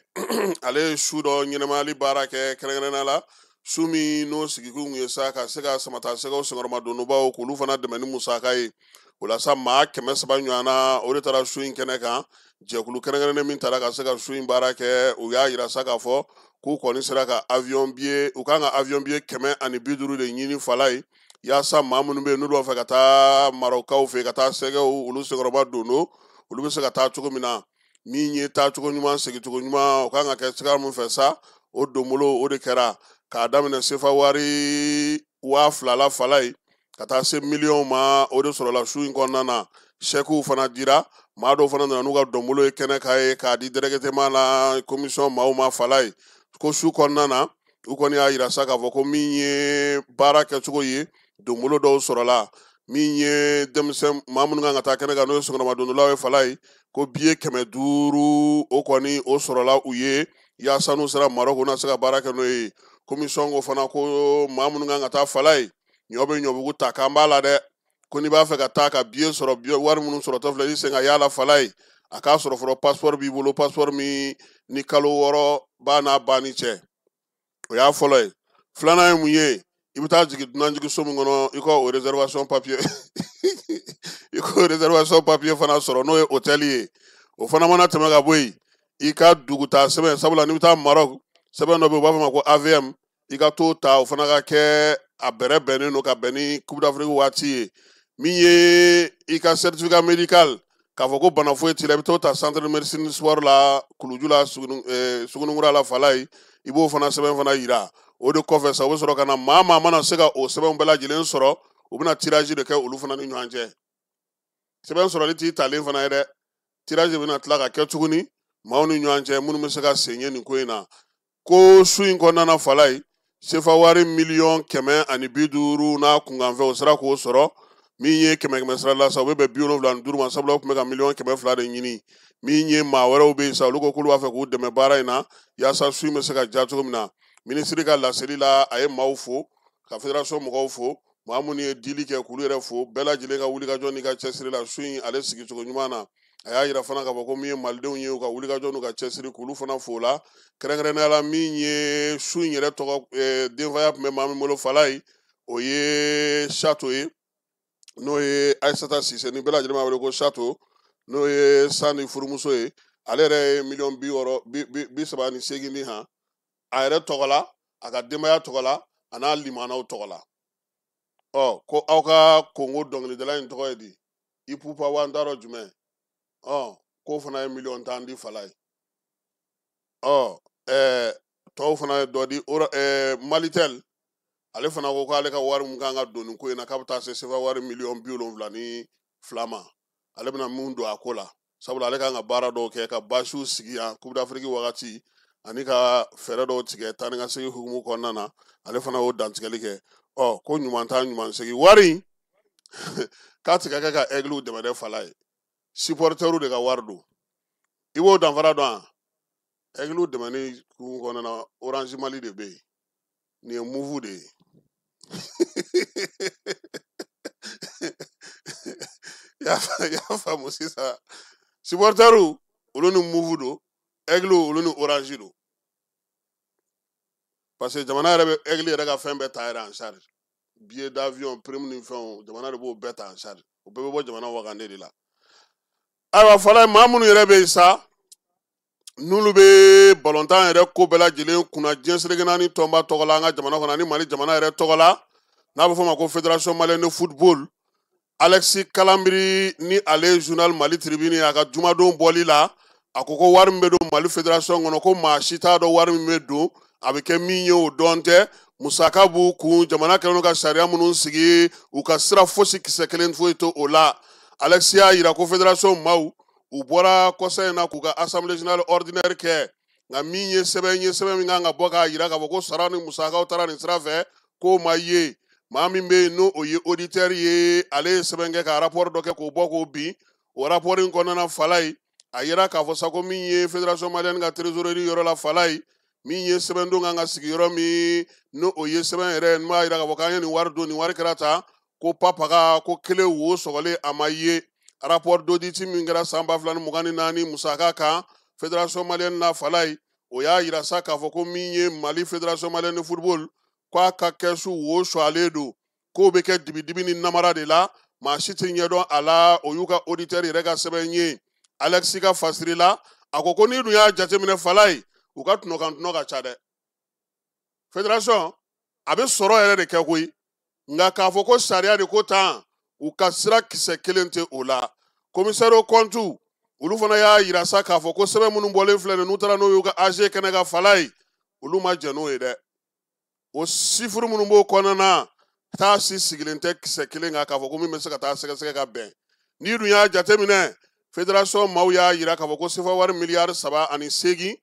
ale ye su dɔ ɲɛnɛmayali baara kɛ kɛrɛnkɛrɛnnenya la su min n'o sigikun ye sa ka se ka Samata Seko senkɔrɔma donnobaw k'olu fana dɛmɛ ni musaka ye o la sa maa 300 ɲɔgɔnna o de taara su in kɛnɛ kan jɛkulu kɛrɛnkɛrɛnnen min taara ka se ka su in baara kɛ u y'a yira sa k'a fɔ k'u kɔni sera ka avion billet u kan ka avion billet 150 de ɲini Fala ye yaasa maa minnu bɛ yen n'olu b'a fɛ ka taa Marocaw fɛ ka taa sɛgɛw olu senkɔrɔma donno olu bɛ se ka taa cogo min na min ye taacogo ɲuman segicogo ɲuman o kan ka kɛ sira min fɛ sa o donbolo o de kɛra k'a daminɛ sefa wari 2000 la Fala ye ka taa se miliyɔn ma o de sɔrɔla su in kɔnɔna na sɛkiw fana dira maa dɔw fana nana n'u ka dɔnbolo ye kɛnɛ kan ye k'a di dɛrɛgɛtema la commission maaw ma Fala ye ko su kɔnɔna na u kɔni y'a yira sa k'a fɔ ko min ye baara kɛcogo ye donbolo dɔw sɔrɔla min ye denmisɛn maa minnu kan ka taa kɛnɛ kan n'o ye sokɔnɔma dondolaw ye Fala ye ko billet 500 o kɔni o sɔrɔla u ye yaasa n'u sera Maroc u na se ka baara kɛ n'o ye commission ko fana ko maa minnu kan ka taa Fala ye ɲɔ bɛ ɲɔbugu ta k'an b'a la dɛ ko n'i b'a fɛ ka taa ka billet sɔrɔ wari minnu sɔrɔtɔ filɛ i sen ka yaala Fala ye a k'a sɔrɔ fɔlɔ passeport b'i bolo passeport min ni kalo 6 b'a n'a banni cɛ o y'a fɔlɔ ye filanan ye mun ye i bɛ taa jigin dunanjigiso min kɔnɔ i ka o réservation papier i ka réservation papier fana sɔrɔ n'o ye hôtel ye o fana mana tɛmɛ ka bɔ yen i ka dugutaa sɛbɛn sabula n'i bɛ taa Maroc sɛbɛn dɔ bɛ yen u b'a fɔ ma ko AVM i ka t'o ta o fana ka kɛ a bɛrɛ bɛnnen don ka bɛn ni Coupe d'Afrique waati ye min ye i ka certificat médical k'a fɔ ko bana foyi t'i la i bɛ t'o ta centre de médecine sport la Kuluju la Sugununkura la Fala ye i b'o fana sɛbɛn fana yira o de kɔfɛ sa u bɛ sɔrɔ ka na maa mana se ka o sɛbɛn bɛɛ lajɛlen sɔrɔ u bɛna tirage de kɛ olu fana ni ɲɔgɔn cɛ sɛbɛn sɔrɔli t'i talen fana ye dɛ tirage bɛna tila ka kɛ tuguni maaw ni ɲɔgɔn cɛ minnu bɛ se ka sen ye nin ko in na ko su in kɔnɔna na Fala ye sefa wari 150 n'a kunkanfɛ o sera k'o sɔrɔ min ye 100 sira la sa u bɛ bɛn 75 ma sabula u tun bɛ ka 1,200,000 de ɲini min ye maa wɛrɛw bɛ yen sa olu ko k'olu b'a fɛ k'u dɛmɛ baara in na yaasa su in bɛ se ka ja cogo min na minisiri ka laseli la a ye maaw fo ka fédération mɔgɔw fo maa minnu ye dili kɛ k'olu yɛrɛ fo bɛɛ lajɛlen ka wulikajɔ n'i ka cɛsiri la su in ale sigicogo ɲuman na a y'a yira fana k'a fɔ ko min ye malidenw ye u ka wulikajɔ n'u ka cɛsiri k'olu fana fo la kɛrɛnkɛrɛnnenya la min ye su in yɛrɛ tɔgɔ denfaya tun bɛ maa min bolo Fala ye o ye Chateau ye n'o ye Aissata Cissé ni bɛɛ lajɛlen b'a wele ko Chateau n'o ye Sani furumuso ye ale yɛrɛ ye 1,38 di han a yɛrɛ tɔgɔ la a ka denbaya tɔgɔ la a n'a limanaw tɔgɔ la ko aw ka Kongo dɔnkilidala in tɔgɔ ye di Ipupa wa n t'a dɔn jumɛn k'o fana ye 1,10 di Fala ye tɔw fana ye dɔ di Malitel ale fana ko k'ale ka wari mun kan ka don nin ko in na k'a bɛ taa se sefa wari $72,000 ma ale bɛna mun don a ko la sabula ale kan ka baara dɔw kɛ ka basiw sigi yan Coupe d'Afrique wagati ani ka fɛɛrɛ dɔw tigɛ taa ni ka segin hukumu kɔnɔna na ale fana y'o dantigɛli kɛ ko ɲuman t'a ɲuman segin wari k'a ti ka kɛ ka Aigle dɛmɛ dɛ fala ye supporters de ka wari don i b'o danfara dɔn wa Aigle dɛmɛni hukumu kɔnɔna na Orange Mali de bɛ yen nin ye move de ye y'a faamu sisan supporters olu ni move don Aigle olu ni Orange don parce que jamana yɛrɛ bɛ Aigle yɛrɛ ka fɛn bɛɛ ta yɛrɛ en charge billet d'avion prime ni fɛnw jamana de b'o bɛɛ ta en charge o bɛɛ bɛ bɔ jamana wagande de la ayiwa fɔlɔ maa minnu yɛrɛ bɛ yen sa n'olu bɛ balontan yɛrɛ ko bɛɛ lajɛlen kunna diɲɛ seleke naani tɔnba tɔgɔ la an ka jamana kɔnɔ ani Mali jamana yɛrɛ tɔgɔ la n'a bɛ fɔ o ma ko Fédération Malienne de Football Alexis Kalambiri ni ale journal Mali Tribune a ka jumadon bɔli la a ko wari min bɛ don Mali Fédération kɔnɔ ko maa si t'a dɔn wari min bɛ don a bɛ kɛ min ye o dɔn tɛ musaka b'u kun jamana kɛlen don ka sariya minnu sigi u ka sira fosi kisɛ kelen foyi to o la Alexis y'a jira ko Fédération maaw u bɔra kɔsa in na k'u ka Assemblée Générale ordinaire kɛ nka min ye sɛbɛn min kan ka bɔ k'a jira k'a fɔ ko sara ni musakaw taara nin sira fɛ k'o ma ye maa min bɛ yen n'o ye auditeur ye ale ye sɛbɛn kɛ ka rapport dɔ kɛ k'o bɔ k'o bin o rapport in kɔnɔna fala ye a yira k'a fɔ sa ko min ye Fédération Malienne ka trésorerie yɔrɔ la fala ye min ye sɛbɛndon kan ka sigi yɔrɔ min n'o ye sɛbɛn yɛrɛ n b'a jira k'a fɔ k'an ye nin wari don nin wari kɛra tan ko papaga ko kelen wo sɔgɔlen a ma ye rapport d'audit min kɛra san 2024 musaka kan Fédération Malienne na fala ye o y'a jira sa k'a fɔ ko min ye Mali Fédération Malienne de Football k'a ka kɛsu wo sɔgɔlen don k'o bɛ kɛ dibidibi ni namara de la maa si tɛ ɲɛdɔn a la o y'u ka auditeur yɛrɛ ka sɛbɛn ye Alexis ka fasiri la a ko n'i dun y'a jateminɛ fala ye u ka tunɔ ka ca dɛ Fédération a bɛ sɔrɔ yɛrɛ de kɛ koyi nka k'a fɔ ko sariya de ko tan u ka sira kisɛ kelen tɛ o la commissaire aux comptes olu fana y'a jira sa k'a fɔ ko sɛbɛn minnu bɔlen filɛ nin n'u taara n'o y'u ka AG kɛnɛ ka fala ye olu ma jɛn n'o ye dɛ o sifuru minnu b'o kɔnɔna na taa si sigilen tɛ kisɛ kelen kan k'a fɔ ko min bɛ se ka taa sɛgɛsɛgɛ ka bɛn n'i dun y'a jateminɛ Fédération maaw y'a jira k'a fɔ ko sefa wari $3.8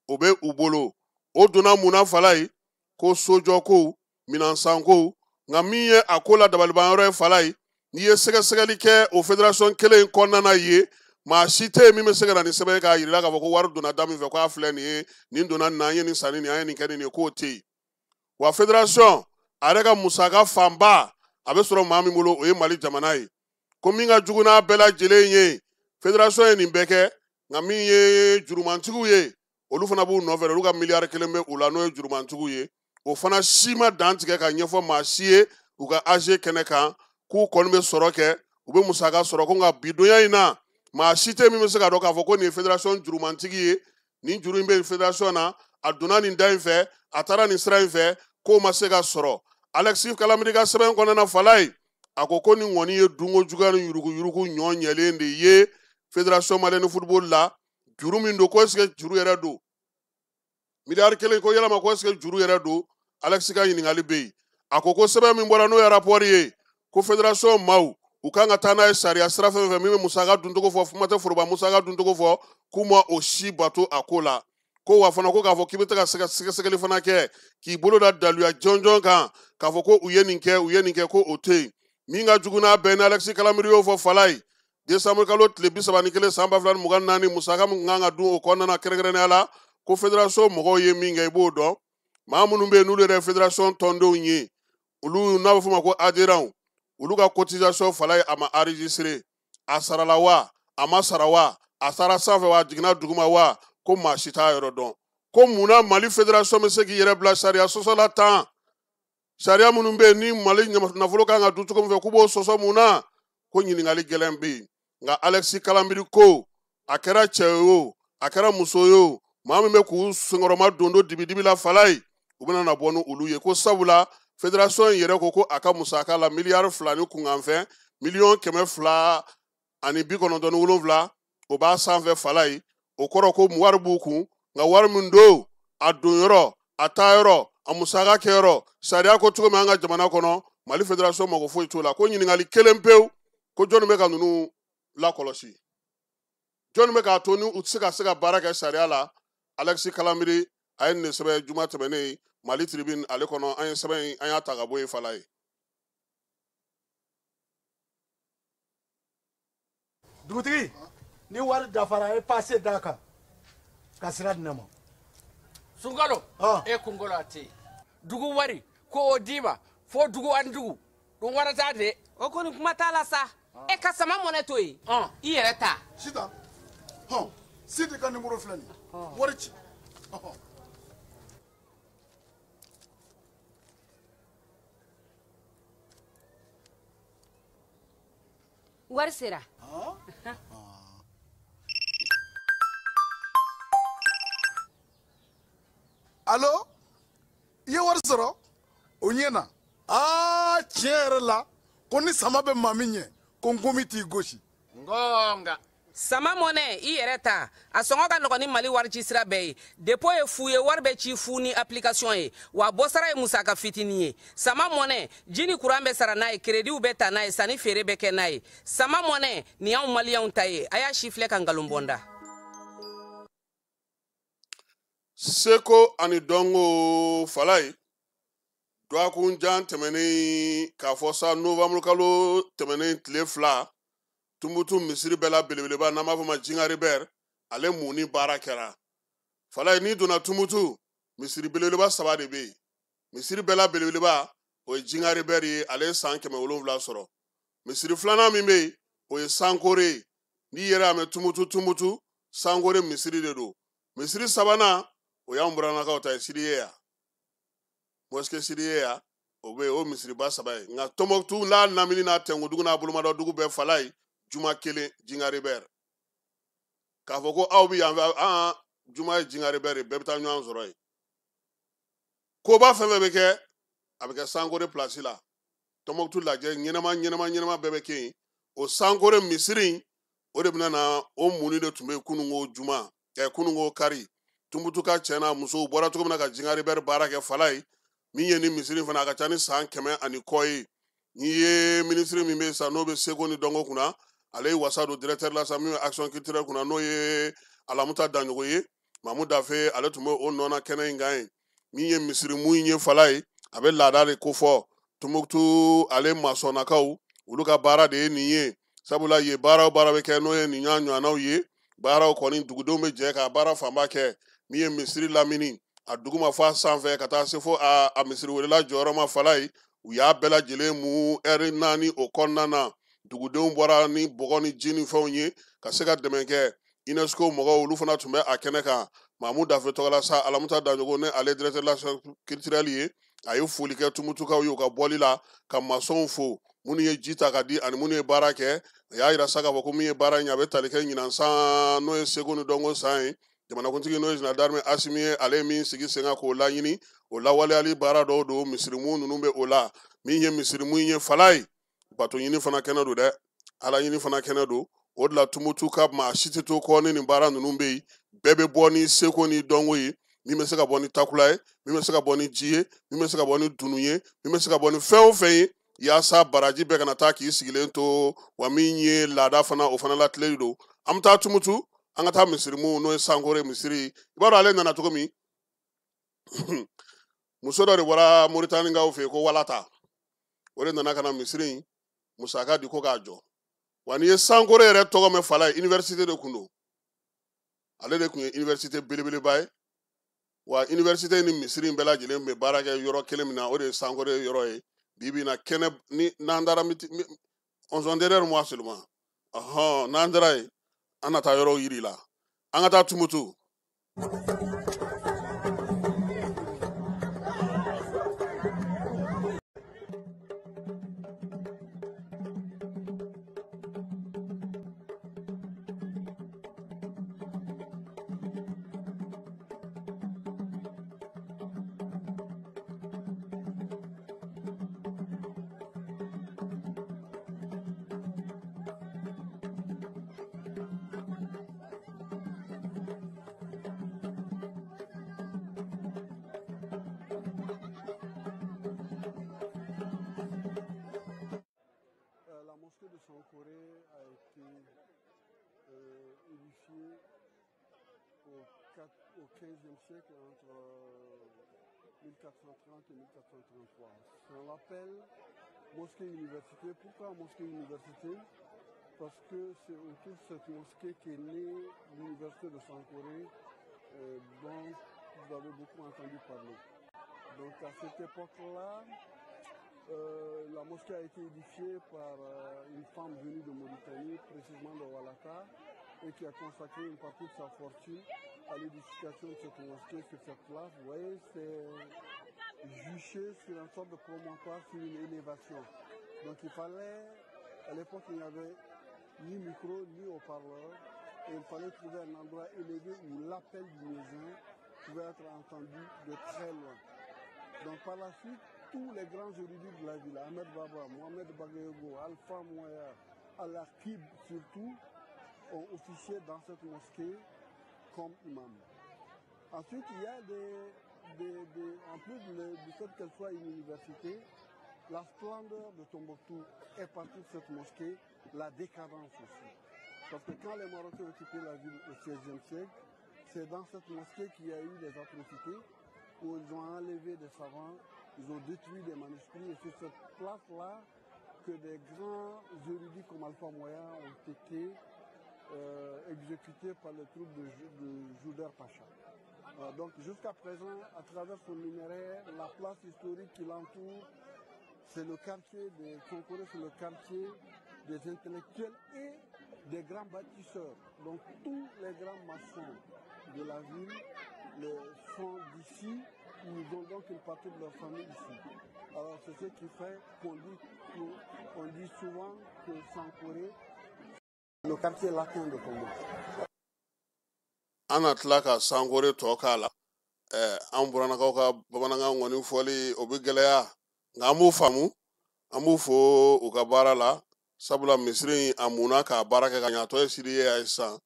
o bɛ u bolo o donna mun na fala ye ko sojɔ ko minɛnsan ko nka min ye a ko la dabalibanyɔrɔ ye fala ye n'i ye sɛgɛsɛgɛli kɛ o Fédération kelen in kɔnɔna na ye maa si tɛ yen min bɛ se ka na ni sɛbɛn k'a jira k'a fɔ ko wari donna da min fɛ k'a filɛ nin ye nin donna nin na an ye nin sanni nin an ye nin kɛ nin ye k'o tɛ yen wa Fédération a yɛrɛ ka musaka fanba a bɛ sɔrɔ maa min bolo o ye Mali jamana ye ko min ka jugu n'a bɛɛ lajɛlen ye Fédération ye nin bɛɛ kɛ nka min ye jurumantigiw ye olu fana b'u nɔfɛ olu ka miliyari 1 bɛ u la n'o ye jurumantigiw ye o fana si ma dan tigɛ ka ɲɛfɔ maa si ye u ka AG kɛnɛ kan k'u kɔni bɛ sɔrɔ kɛ u bɛ musaka sɔrɔ ko nka bidonya in na maa si tɛ min bɛ se ka dɔn k'a fɔ ko nin ye Fédération jurumantigi ye nin juru in bɛ Fédération na a donna nin da in fɛ a taara nin sira in fɛ k'o ma se ka sɔrɔ Alexis Kalambiri ka sɛbɛn kɔnɔna fala ye a ko nin kɔni ye dunko juguya ni yuruguyurugu ɲɔ ɲɛlen de ye Fédération Malienne de Football la juru min don ko est-ce que juru yɛrɛ don miliyari 1 ko yalama ko est-ce que juru yɛrɛ don Alexis ka ɲininkali bɛ yen a ko sɛbɛn min bɔra n'o ye rapport ye ko Fédération maaw u kan ka taa n'a ye sariya sira fɛn fɛn min bɛ musaka duncogo fɔ kuma tɛ foroba musaka duncogo fɔ k'u ma o si bato a ko la ko wa fana ko k'a fɔ k'i bɛ taa ka sɛgɛsɛgɛli fana kɛ k'i bolo da daluya jɔnjɔn kan k'a fɔ ko u ye nin kɛ ko o tɛ yen min ka jugu n'a bɛɛ ni Alexis Kalambiri y'o fɔ fala ye décembre kalo tile 31 san 2024 musaka min kan ka dun o kɔnɔna kɛrɛnkɛrɛnnenya la ko Fédération mɔgɔw ye min kɛ i b'o dɔn maa minnu bɛ yen n'olu yɛrɛ Fédération tɔndenw ye olu n'a bɛ fɔ o ma ko adhérents olu ka cotisation fala ye a ma enregistré a sarala wa a ma sara wa a sara sanfɛ wa a jiginna duguma wa ko maa si t'a yɔrɔ dɔn ko munna Mali Fédération bɛ se k'i yɛrɛ bila sariya sɔsɔ la tan sariya minnu bɛ yen ni Mali nafolo kan ka dun cogo min fɛ k'u b'o sɔsɔ mun na ko ɲininkali gɛlɛn bɛ yen nka Alexis Kalambiri ko a kɛra cɛ ye o a kɛra muso ye o maa min bɛ k'u senkɔrɔma don dibidibi la fala ye u bɛna na bɔ ni olu ye ko sabula Fédération in yɛrɛ ko a ka musaka la miliyari 2 ni kunkanfɛn $297 o b'a sanfɛ fala ye o kɔrɔ ko wari b'u kun nka wari min don a donyɔrɔ a taa yɔrɔ a musaka kɛ yɔrɔ sariya ko cogo min an ka jamana kɔnɔ Mali fédération mago foyi t'o la ko ɲininkali kelen pewu ko jɔnni bɛ ka ninnu lakɔlɔsi jɔnni bɛ k'a to ni u tɛ se ka baara kɛ sariya la Alexis Kalamiri a ye nin sɛbɛn juma tɛmɛnen Mali Tribune ale kɔnɔ an ye sɛbɛn in an y'a ta ka bɔ yen fala ye.
Dugutigi ni wari dafara e passe d'a kan ka sira di ne ma.
Sunkalo e kunkolo a tɛ yen dugu wari ko o d'i ma fo dugu ani dugu dun wari t'a de.
O kɔni kuma t'a la sa e ka sama mɔnɛ to yen i yɛrɛ ta.
Sitan Sidi ka numéro filɛ nin ye wari ci.
Wari sera.
Allo i ye wari sɔrɔ o ɲɛna tiɲɛ yɛrɛ la ko ni sama bɛ maa min ɲɛ ko n komi t'i gosi.
Ngonga sama mɔnɛ i yɛrɛ ta a sɔngɔ ka nɔgɔn ni Mali wari ci sira bɛɛ ye dépôt ye fu ye wari bɛ ci fu ni application ye wa bɔsara ye musaka fitinin ye sama mɔnɛ ji ni courant bɛ sara n'a ye crédit bɛ ta n'a ye sanni feere bɛ kɛ n'a ye sama mɔnɛ nin y'anw maliyɛnw ta ye a y'a si filɛ ka nkalon bɔnda.
Seko ani Dongo Falai Dwakun tɛmɛnen k'a fɔ sa novembre kalo tɛmɛnen tile fila Tumutu misiri bɛɛ la belebeleba n'an b'a fɔ ma Jinga River ale mun ni baara kɛra Falai n'i donna Tumutu misiri belebeleba 3 de bɛ yen misiri bɛɛ la belebeleba o ye Jinga River ye ale ye san 700 sɔrɔ misiri filanan min bɛ yen o ye Sankore n'i yɛrɛ y'a mɛn Tumutu Sankore misiri de don misiri sabanan o y'anw buranakaw ta ye Siriyeya mosquée Siriyeya o bɛ yen o misiriba 3 ye nka Tɔnbukutu n'a Namini n'a Tɛnkudugu n'a Bolomadɔdugu bɛɛ Falai juma kelen Jinga River k'a fɔ ko aw bɛ yan fɛ juma ye Jinga River ye bɛɛ bɛ taa ɲɔgɔn sɔrɔ yen koba fɛn fɛn bɛ kɛ a bɛ kɛ Sankore place la Tɔnbukutu lajɛ ɲɛnama bɛɛ bɛ kɛ yen o Sankore misiri o de bɛna na o muni de tun bɛ kununko juma kununko kari Tumutu ka cɛ n'a musow bɔra cogo min na ka Jinga River baara kɛ Falai min ye ni misiri fana a ka ca ni san 100 ani kɔ ye n'i ye ministre min bɛ yen sa n'o bɛ Seko ni Dongo kunna ale ye wasa don directeur la sa min bɛ action culturelle kunna n'o ye Alamuta Danjogo ye Mamu Dafe ale tun bɛ o nɔ na kɛnɛ in kan ye min ye misiri mun ye Falai a bɛ laada de ko fɔ Tumutu ale masɔnnakaw olu ka baara de ye nin ye sabula ye baara o baara bɛ kɛ n'o ye nin ɲɔgɔnnaw ye baaraw kɔni dugudenw bɛ jɛ ka baara fanba kɛ min ye misiri lamini a dugu ma fɔ a sanfɛ ka taa se fo a misiri welela jɔyɔrɔ ma Falai u y'a bɛɛ lajɛlen mu ɛri 4 o kɔnɔna na dugudenw bɔra ni bɔgɔ ni ji ni fɛnw ye ka se ka dɛmɛ kɛ UNESCO mɔgɔw olu fana tun bɛ a kɛnɛ kan Mamu Dafe tɔgɔla sa Alamuta Danjogo ne ale directeur la culturelle ye a ye foli kɛ Tumutukaw ye u ka bɔli la ka masɔnw fo minnu ye ji ta ka di ani minnu ye baara kɛ a y'a yira sa k'a fɔ ko min ye baara in a bɛ tali kɛ ɲinan san n'o ye Seko ni Dongo san ye jamanakuntigi n'o ye Général d'Armée Asimi ye ale min sigi sen kan k'o laɲini o lawaleyali baara dɔw don misirimu ninnu bɛ o la min ye misirimu ye Falai bato ɲini fana kɛnɛ don dɛ ala ɲini fana kɛnɛ don o de la Tumutu ka maa si tɛ to kɔ ni nin baara ninnu bɛ yen bɛɛ bɛ bɔ ni Seko ni Dongo ye min bɛ se ka bɔ ni Takula ye min bɛ se ka bɔ ni ji ye min bɛ se ka bɔ ni dunu ye min bɛ se ka bɔ ni fɛn o fɛn ye yaasa baraji bɛɛ kana taa k'i sigilen to wa min ye laada fana o fana latilen don an bɛ taa Tumutu an ka taa misirimu n'o ye Sankore misiri i b'a dɔn ale nana cogo min muso dɔ de bɔra Mauritanie fɛ yen ko Walata o de nana ka na misiri in musaka di ko k'a jɔ wa n'i ye Sankore yɛrɛ tɔgɔ mɛn Falai université de kun don ale de kun ye université belebeleba ye wa université ni misiri in bɛɛ lajɛlen bɛ baara kɛ yɔrɔ kelen min na o de ye Sankore yɔrɔ ye bi bi in na kɛnɛ ni n'an dara 11 dernier mois seulement n'an dara yen an na taa yɔrɔw yiri la an ka taa Tumutu
15e siècle, entre 1430 et 1433. On l'appelle mosquée université. Pourquoi mosquée université? Parce que c'est autour de cette mosquée qu'est née l'université de Sankoré, dont vous avez beaucoup entendu parler. Donc à cette époque-là, la mosquée a été édifiée par une femme venue de Mauritanie, précisément de Walata, et qui a consacré une partie de sa fortune à l'édification de cette mosquée sur cette place. Vous voyez, c'est juché sur une sorte de promontoire, sur une élévation. Donc il fallait, à l'époque il n'y avait ni micro, ni haut-parleur, et il fallait trouver un endroit élevé où l'appel du muezzin pouvait être entendu de très loin. Donc par la suite, tous les grands érudites de la ville, Ahmed Baba, Mohamed Bagayego, Alpha Moya, Al-Aqib surtout, ont officié dans cette mosquée comme imam. Ensuite, il y a en plus du fait qu'elle soit une université, la splendeur de Tombouctou est partie de cette mosquée, la décadence aussi. Parce que quand les Marocains ont occupé la ville au XVIe siècle, c'est dans cette mosquée qu'il y a eu des atrocités, où ils ont enlevé des savants, ils ont détruit des manuscrits, et c'est cette place-là que des grands érudits comme Alpha Moya ont été exécutés par les troupes de Jouder Pacha. Donc jusqu'à présent, à travers son numéraire, la place historique qui l'entoure, c'est le quartier des Sankoré, c'est le quartier des intellectuels et des grands bâtisseurs. Donc tous les grands maçons de la ville sont d'ici, ils ont donc une partie de leur famille ici. Alors c'est ce qui fait qu'on dit souvent que Sankoré, le quartier latin de Congo.
Ana tlaka Sankoré toka la an buranakaw ka bamanankan ŋɔni fɔli o bɛ gɛlɛya nka an b'u faamu an b'u fo u ka baara la sabula misiri a munna k'a baara kɛ ka ɲɛ a tɔ ye siri ye a ye sisan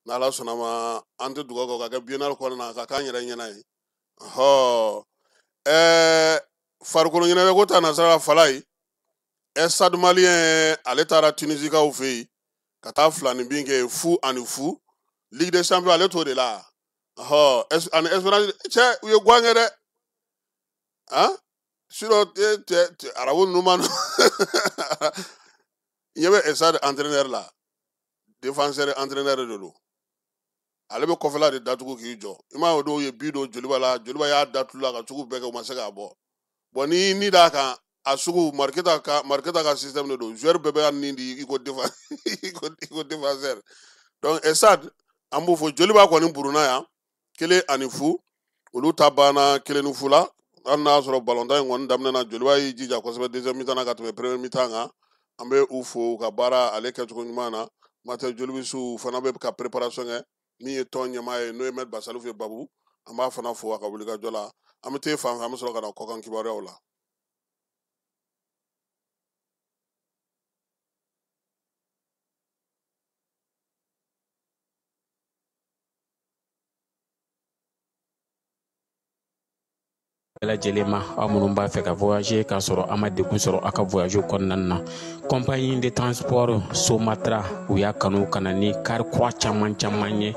n'ala sɔnna ma an tɛ dugawu kɛ ka kɛ biennale kɔnɔna na ka k'an yɛrɛ ɲɛna ye farikolo ɲɛnajɛ ko ta nasara fala ye Stade Malien ale taara Tunisikaw fɛ yen ka taa filani bin kɛ fu ani fu Ligue des Champions ale t'o de la ani Espérance cɛ u ye guwan kɛ dɛ sinon arabu ninnu ma ɲɛ bɛ Stade entraîneur la défenseur entraîneur de don ale bɛ kɔfɛla de datugu k'i jɔ i m'a ye o dɔw ye bi don Joliba la Joliba y'a datugu la ka sugu bɛɛ kɛ u ma se k'a bɔ bon ni d'a kan a sugu Marketa ka système de don joueur bɛɛ bɛ ka nin di i ko défenseur donc Stade an b'o fɔ Joliba kɔni buruna yan 1-0 olu ta banna 1-0 la hali n'a y'a sɔrɔ ballontan in kɔni daminɛna Joliba y'i jija kosɛbɛ deuxième mi-temps na ka tɛmɛ premier mi-temps kan an bɛ u fo u ka baara ale kɛcogo ɲuman na Martin Jolibisiw fana bɛ ka préparation kɛ min ye tɔn ɲɛmaa ye n'o ye Maître Basalif ye Babu an b'a fana fo a ka wulikajɔ la an bɛ t'e fan fɛ an bɛ sɔrɔ ka na kɔkan kibaruyaw la.
bɛɛ lajɛlen ma aw minnu b'a fɛ ka voyager k'a sɔrɔ a ma degun sɔrɔ a ka voyage kɔnɔna na compagnie de transport Somatra u y'a kanu ka na ni kari kura caman ye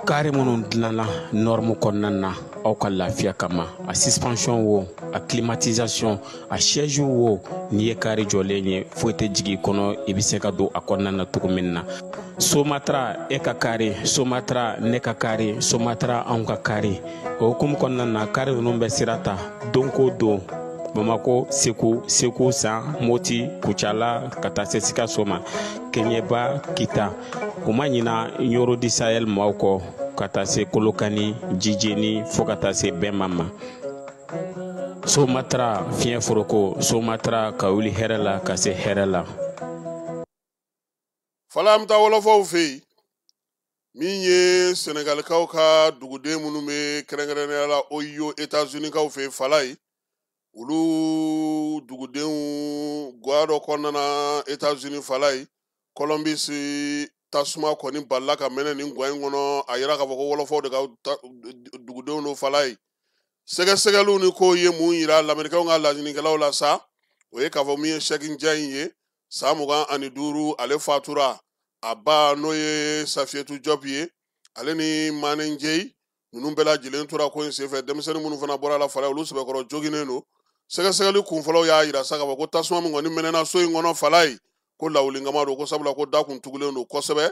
kari minnu dilanna norme kɔnɔna na aw ka lafiya kama a suspension wo a climatisation a siège wo n'i ye kari jɔlen ye foyi tɛ jigin i kɔnɔ i bɛ se ka don a kɔnɔna na cogo min na Somatra e ka kari Somatra ne ka kari Somatra anw ka kari o hukumu kɔnɔna na kari ninnu bɛ sira ta don ko don Bamako Segu San Moti Kucala ka taa se Sikaso ma Keɲeba Kita o ma ɲina Yoro di Sahel maaw kɔ ka taa se Kolokani Jijeni fo ka taa se Bɛnma ma Somatra fiɲɛ foroko Somatra ka wuli hɛrɛ la ka se hɛrɛ la
fala an bɛ taa wɔlɔfɔw fɛ yen min ye Senegalikaw ka duguden minnu bɛ kɛrɛnkɛrɛnnenya la OIO États-Unis kaw fɛ yen fala ye olu dugudenw guwa dɔ kɔnɔna na États-Unis fala ye Columbus tasuma kɔni balila ka mɛnɛ nin guwa in kɔnɔ a yira k'a fɔ ko wɔlɔfɔw de ka dugudenw do fala ye sɛgɛsɛgɛliw ni kow ye mun yira lamɛnnikɛlaw ka laɲinikɛlaw la sa o ye k'a fɔ min ye Cheikh Ndiaye ye san 25 ale fatura a ba n'o ye Safietou Diop ye ale ni Mané Ndiaye ninnu bɛɛ lajɛlen tora ko in senfɛ denmisɛnnin minnu fana bɔra la fala olu sɛbɛkɔrɔ joginen don sɛgɛsɛgɛli kunfɔlɔw y'a yira sa k'a fɔ ko tasuma min kɔni mɛnɛna so in kɔnɔ fala ye ko lawulinkama don ko sabula ko da kun tugulen don kosɛbɛ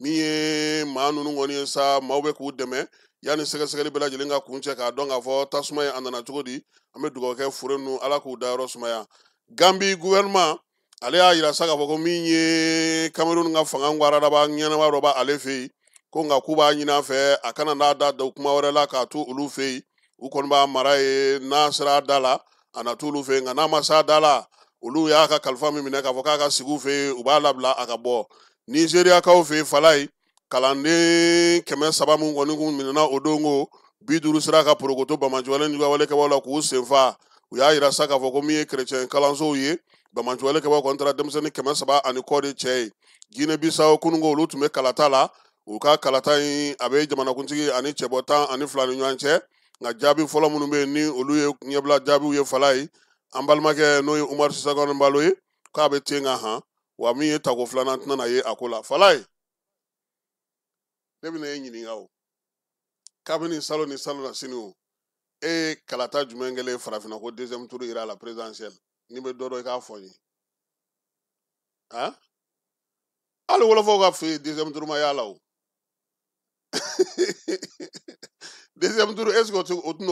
min ye maa ninnu kɔni ye sa maaw bɛ k'u dɛmɛ yanni sɛgɛsɛgɛli bɛɛ lajɛlen ka kun cɛ k'a dɔn k'a fɔ tasuma ye a nana cogo di an bɛ dugawu kɛ fure ninnu ala k'u dayɔrɔ sumaya Gambie gouvernement ale y'a yira sa k'a fɔ ko min ye Cameroun ka fanga ŋwaradaba ɲɛnama dɔ b'ale fɛ yen ko nka k'u b'a ɲini a fɛ a kana n'a da kuma wɛrɛ la k'a to olu fɛ yen u kɔni b'a mara ye n'a sera a da la a na t'olu fɛ yen nka n'a ma se a da la olu y'a ka kalifa min minɛ k'a fɔ k'a ka sigi u fɛ yen u b'a labila a ka bɔ Nizeriyakaw fɛ yen fala ye kalanden 300 min kɔni kun minɛna o don ko 50 sera ka porokoto Bamajuwale ɲugawalekɛbaw la k'u senfa u y'a yira sa k'a fɔ ko min ye chrétien kalansow ye Bamajuwalekɛbaw kɔni taara denmisɛnnin 300 ani kɔ de cɛ ye Guinée Bissau kununko olu tun bɛ kalata la u ka kalata in a bɛ jamanakuntigi ani cɛbɔ 10 ani 2 ni ɲɔgɔn cɛ nka jaabi fɔlɔ minnu bɛ yen ni olu ye ɲɛbila jaabiw ye fala ye an balimakɛ n'o ye Umaru Sisakɔ Embalo ye k'a bɛ ten ka han wa min ye tako filanan tɛna na ye a ko la fala ye ne bɛna e ɲininka o kabini salo ni salo na sini o e ye kalata jumɛn kɛlen farafinna ko deuxième tour ira la présidentielle ni bɛ dɔ dɔn i k'a fɔ n ye han hali wolofaw ka fɛ deuxième tour ma y'a la o deuxième tour est-ce que o tɛna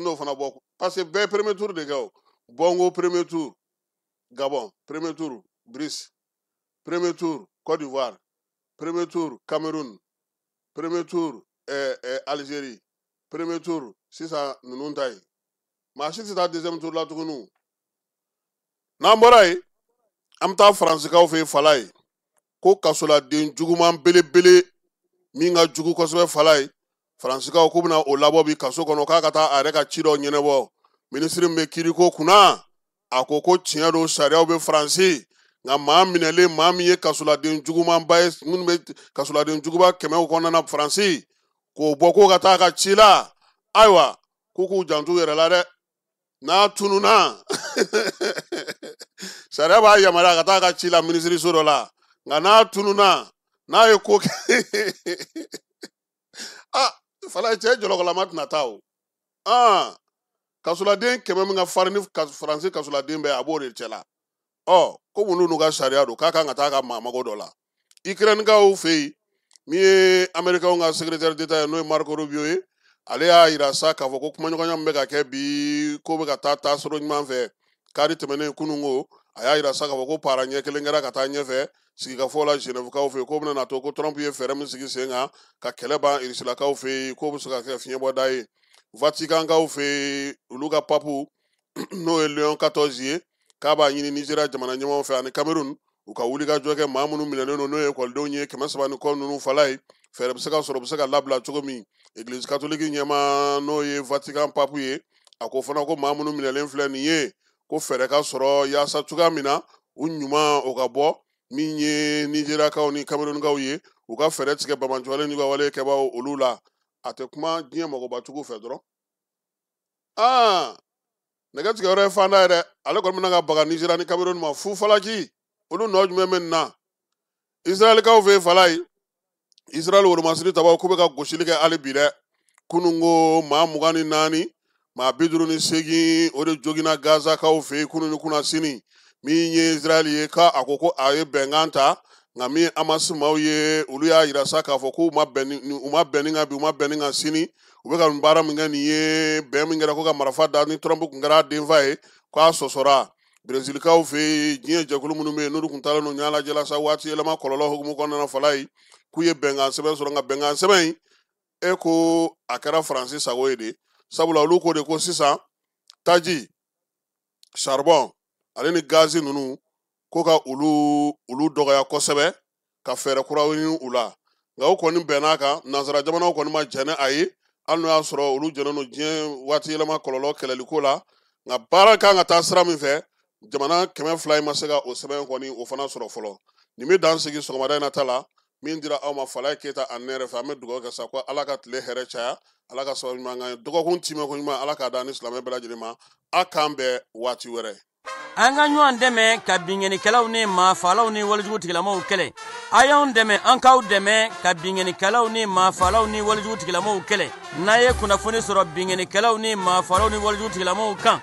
o fana bɔ parce que bɛɛ premier tour de kɛ o Bongo premier tour Gabon premier tour Brice premier tour Côte d'Ivoire premier tour Cameroun premier tour Algérie premier tour sisan ninnu ta ye maa si tɛ taa deuxième tour la tuguni n'an bɔra yen an bɛ taa Faransikaw fɛ yen fala ye ko kasoladen juguman belebele min ka jugu kosɛbɛ fala ye Faransikaw k'u bɛna o labɔ bi kaso kɔnɔ k'a ka taa a yɛrɛ ka ci dɔ ɲɛnabɔ minisiri min bɛ kiiriko kunna a ko tiɲɛ don sariyaw bɛ Faransi nka maa minɛlen maa min ye kasoladen jugumanba ye minnu bɛ kasoladen juguba 100 kɔnɔna Faransi k'o bɔ k'o ka taa a ka ci la ayiwa k'u k'u janto u yɛrɛ la dɛ n'a tununa sariya b'a yamaruya ka taa a ka ci la minisiriso dɔ la nka n'a tununa n'a ye ko kɛ fala cɛ jɔlɔkɔlama tɛna taa o kasoladen 100 min ka farin ni Faransi kasoladen bɛɛ a b'o de cɛ la ko mun n'u ka sariya don k'a kan ka taa a ka maamago dɔ la Ukrainekaw fɛ yen min ye Américain ka secrétaire d'État ye n'o ye Marco Rubio ye ale y'a yira sa k'a fɔ ko kumaɲɔgɔnya min bɛ ka kɛ bi ko bɛ ka taa taasiro ɲuman fɛ kari tɛmɛnen kununko a y'a yira sa k'a fɔ ko para ɲɛ kelen kɛra ka taa ɲɛfɛ sigikafɔ la Genèvekaw fɛ yen k'o bɛna na to ko Trump ye fɛɛrɛ min sigi sen kan ka kɛlɛ ban Irisilakaw fɛ yen k'o bɛ se ka kɛ fiɲɛbɔda ye Vaticankaw fɛ yen olu ka papu n'o ye Léon 14 ye k'a b'a ɲini Nizeriya jamana ɲɛmaw fɛ ani Cameroun u ka wulikajɔ kɛ maa minnu minɛlen don n'o ye ekɔlidenw ye 300 ni kɔ ninnu fala ye fɛɛrɛ bɛ se ka sɔrɔ u bɛ se ka labila cogo min Église catholique ɲɛma n'o ye Vatican papu ye a ko fana ko maa minnu minɛlen filɛ nin ye ko fɛɛrɛ ka sɔrɔ yaasa cogoya min na u ɲuman o ka bɔ min ye Nizeriyakaw ni Camerounkaw ye u ka fɛɛrɛ tigɛ Bamajuwale ɲugawalekɛbaw olu la a tɛ kuma diɲɛ mɔgɔbatigiw fɛ dɔrɔn nɛgɛ tigɛ yɔrɔ ye fanda ye dɛ ale kɔni bɛna ka baga Nizeriya ni Cameroun ma fu falaki olu nɔ jumɛn bɛ nin na Israɛlikaw fɛ yen fala ye Israɛl woromasiri tabaw k'u bɛ ka gosili kɛ hali bi dɛ kununko maa 24 maa 58 o de joginna Gazakaw fɛ yen kunun ni kunna sini min ye Israɛl ye k'a ko ko a ye bɛnkan ta nka min Hamas maaw ye olu y'a yira sa k'a fɔ k'u ma bɛn ni kan bi u ma bɛn ni kan sini u bɛ ka nin baara min kɛ nin ye bɛn min kɛra ko ka marifa da ni Trump kun kɛra a denfa ye k'a sɔsɔra Brésilikaw fɛ yen diɲɛ jɛkulu minnu bɛ yen n'olu kun taalen don ɲɛnajɛ sa waati yɛlɛma kɔlɔlɔ hukumu kɔnɔna fala ye k'u ye bɛnkan sɛbɛn sɔrɔ nka bɛnkan sɛbɛn in e ko a kɛra Faransi sago ye de sabula olu ko de ko sisan taji charbon ale ni gazi ninnu ko ka olu dɔgɔya kosɛbɛ ka fɛɛrɛ kura ɲini u la nka o kɔni bɛnn'a kan nanzara jamanaw kɔni ma jɛn ni a ye hali n'o y'a sɔrɔ olu jɛnnen don diɲɛ waati yɛlɛma kɔlɔlɔ kɛlɛliko la nka baara kan ka taa sira min fɛ jamana 200 in ma se ka o sɛbɛn kɔni o fana sɔrɔ fɔlɔ nin bɛ dan sigi sɔgɔmada in na ta la min dira aw ma Falaye Keyita a ne yɛrɛ fɛ an bɛ dugawu kɛ sa ko ala ka tile hɛrɛ caya ala ka sababu ɲuman k'an ye dɔgɔkun timɛko ɲuman ala k'a da ni silamɛ bɛɛ lajɛlen ma a k'an bɛn waati wɛrɛ.
An ka ɲɔgɔn dɛmɛ ka binŋɛnikɛlaw ni maafalaw ni walijugu tigilamaw kɛlɛ a y'anw dɛmɛ an k'aw dɛmɛ ka binŋɛnikɛlaw ni maafalaw ni walijugutigilamɔgɔw kɛlɛ. n'a ye kunnafoni sɔrɔ binŋɛnikɛlaw ni maafalaw ni walijugutigilamɔgɔw kan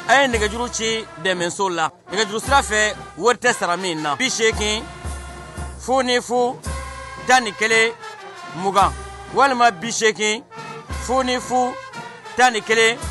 a ye nɛgɛjuru ci dɛmɛso la. nɛgɛjuru sira fɛ wari tɛ sara min na 80 00 11 20 walima 80 00 11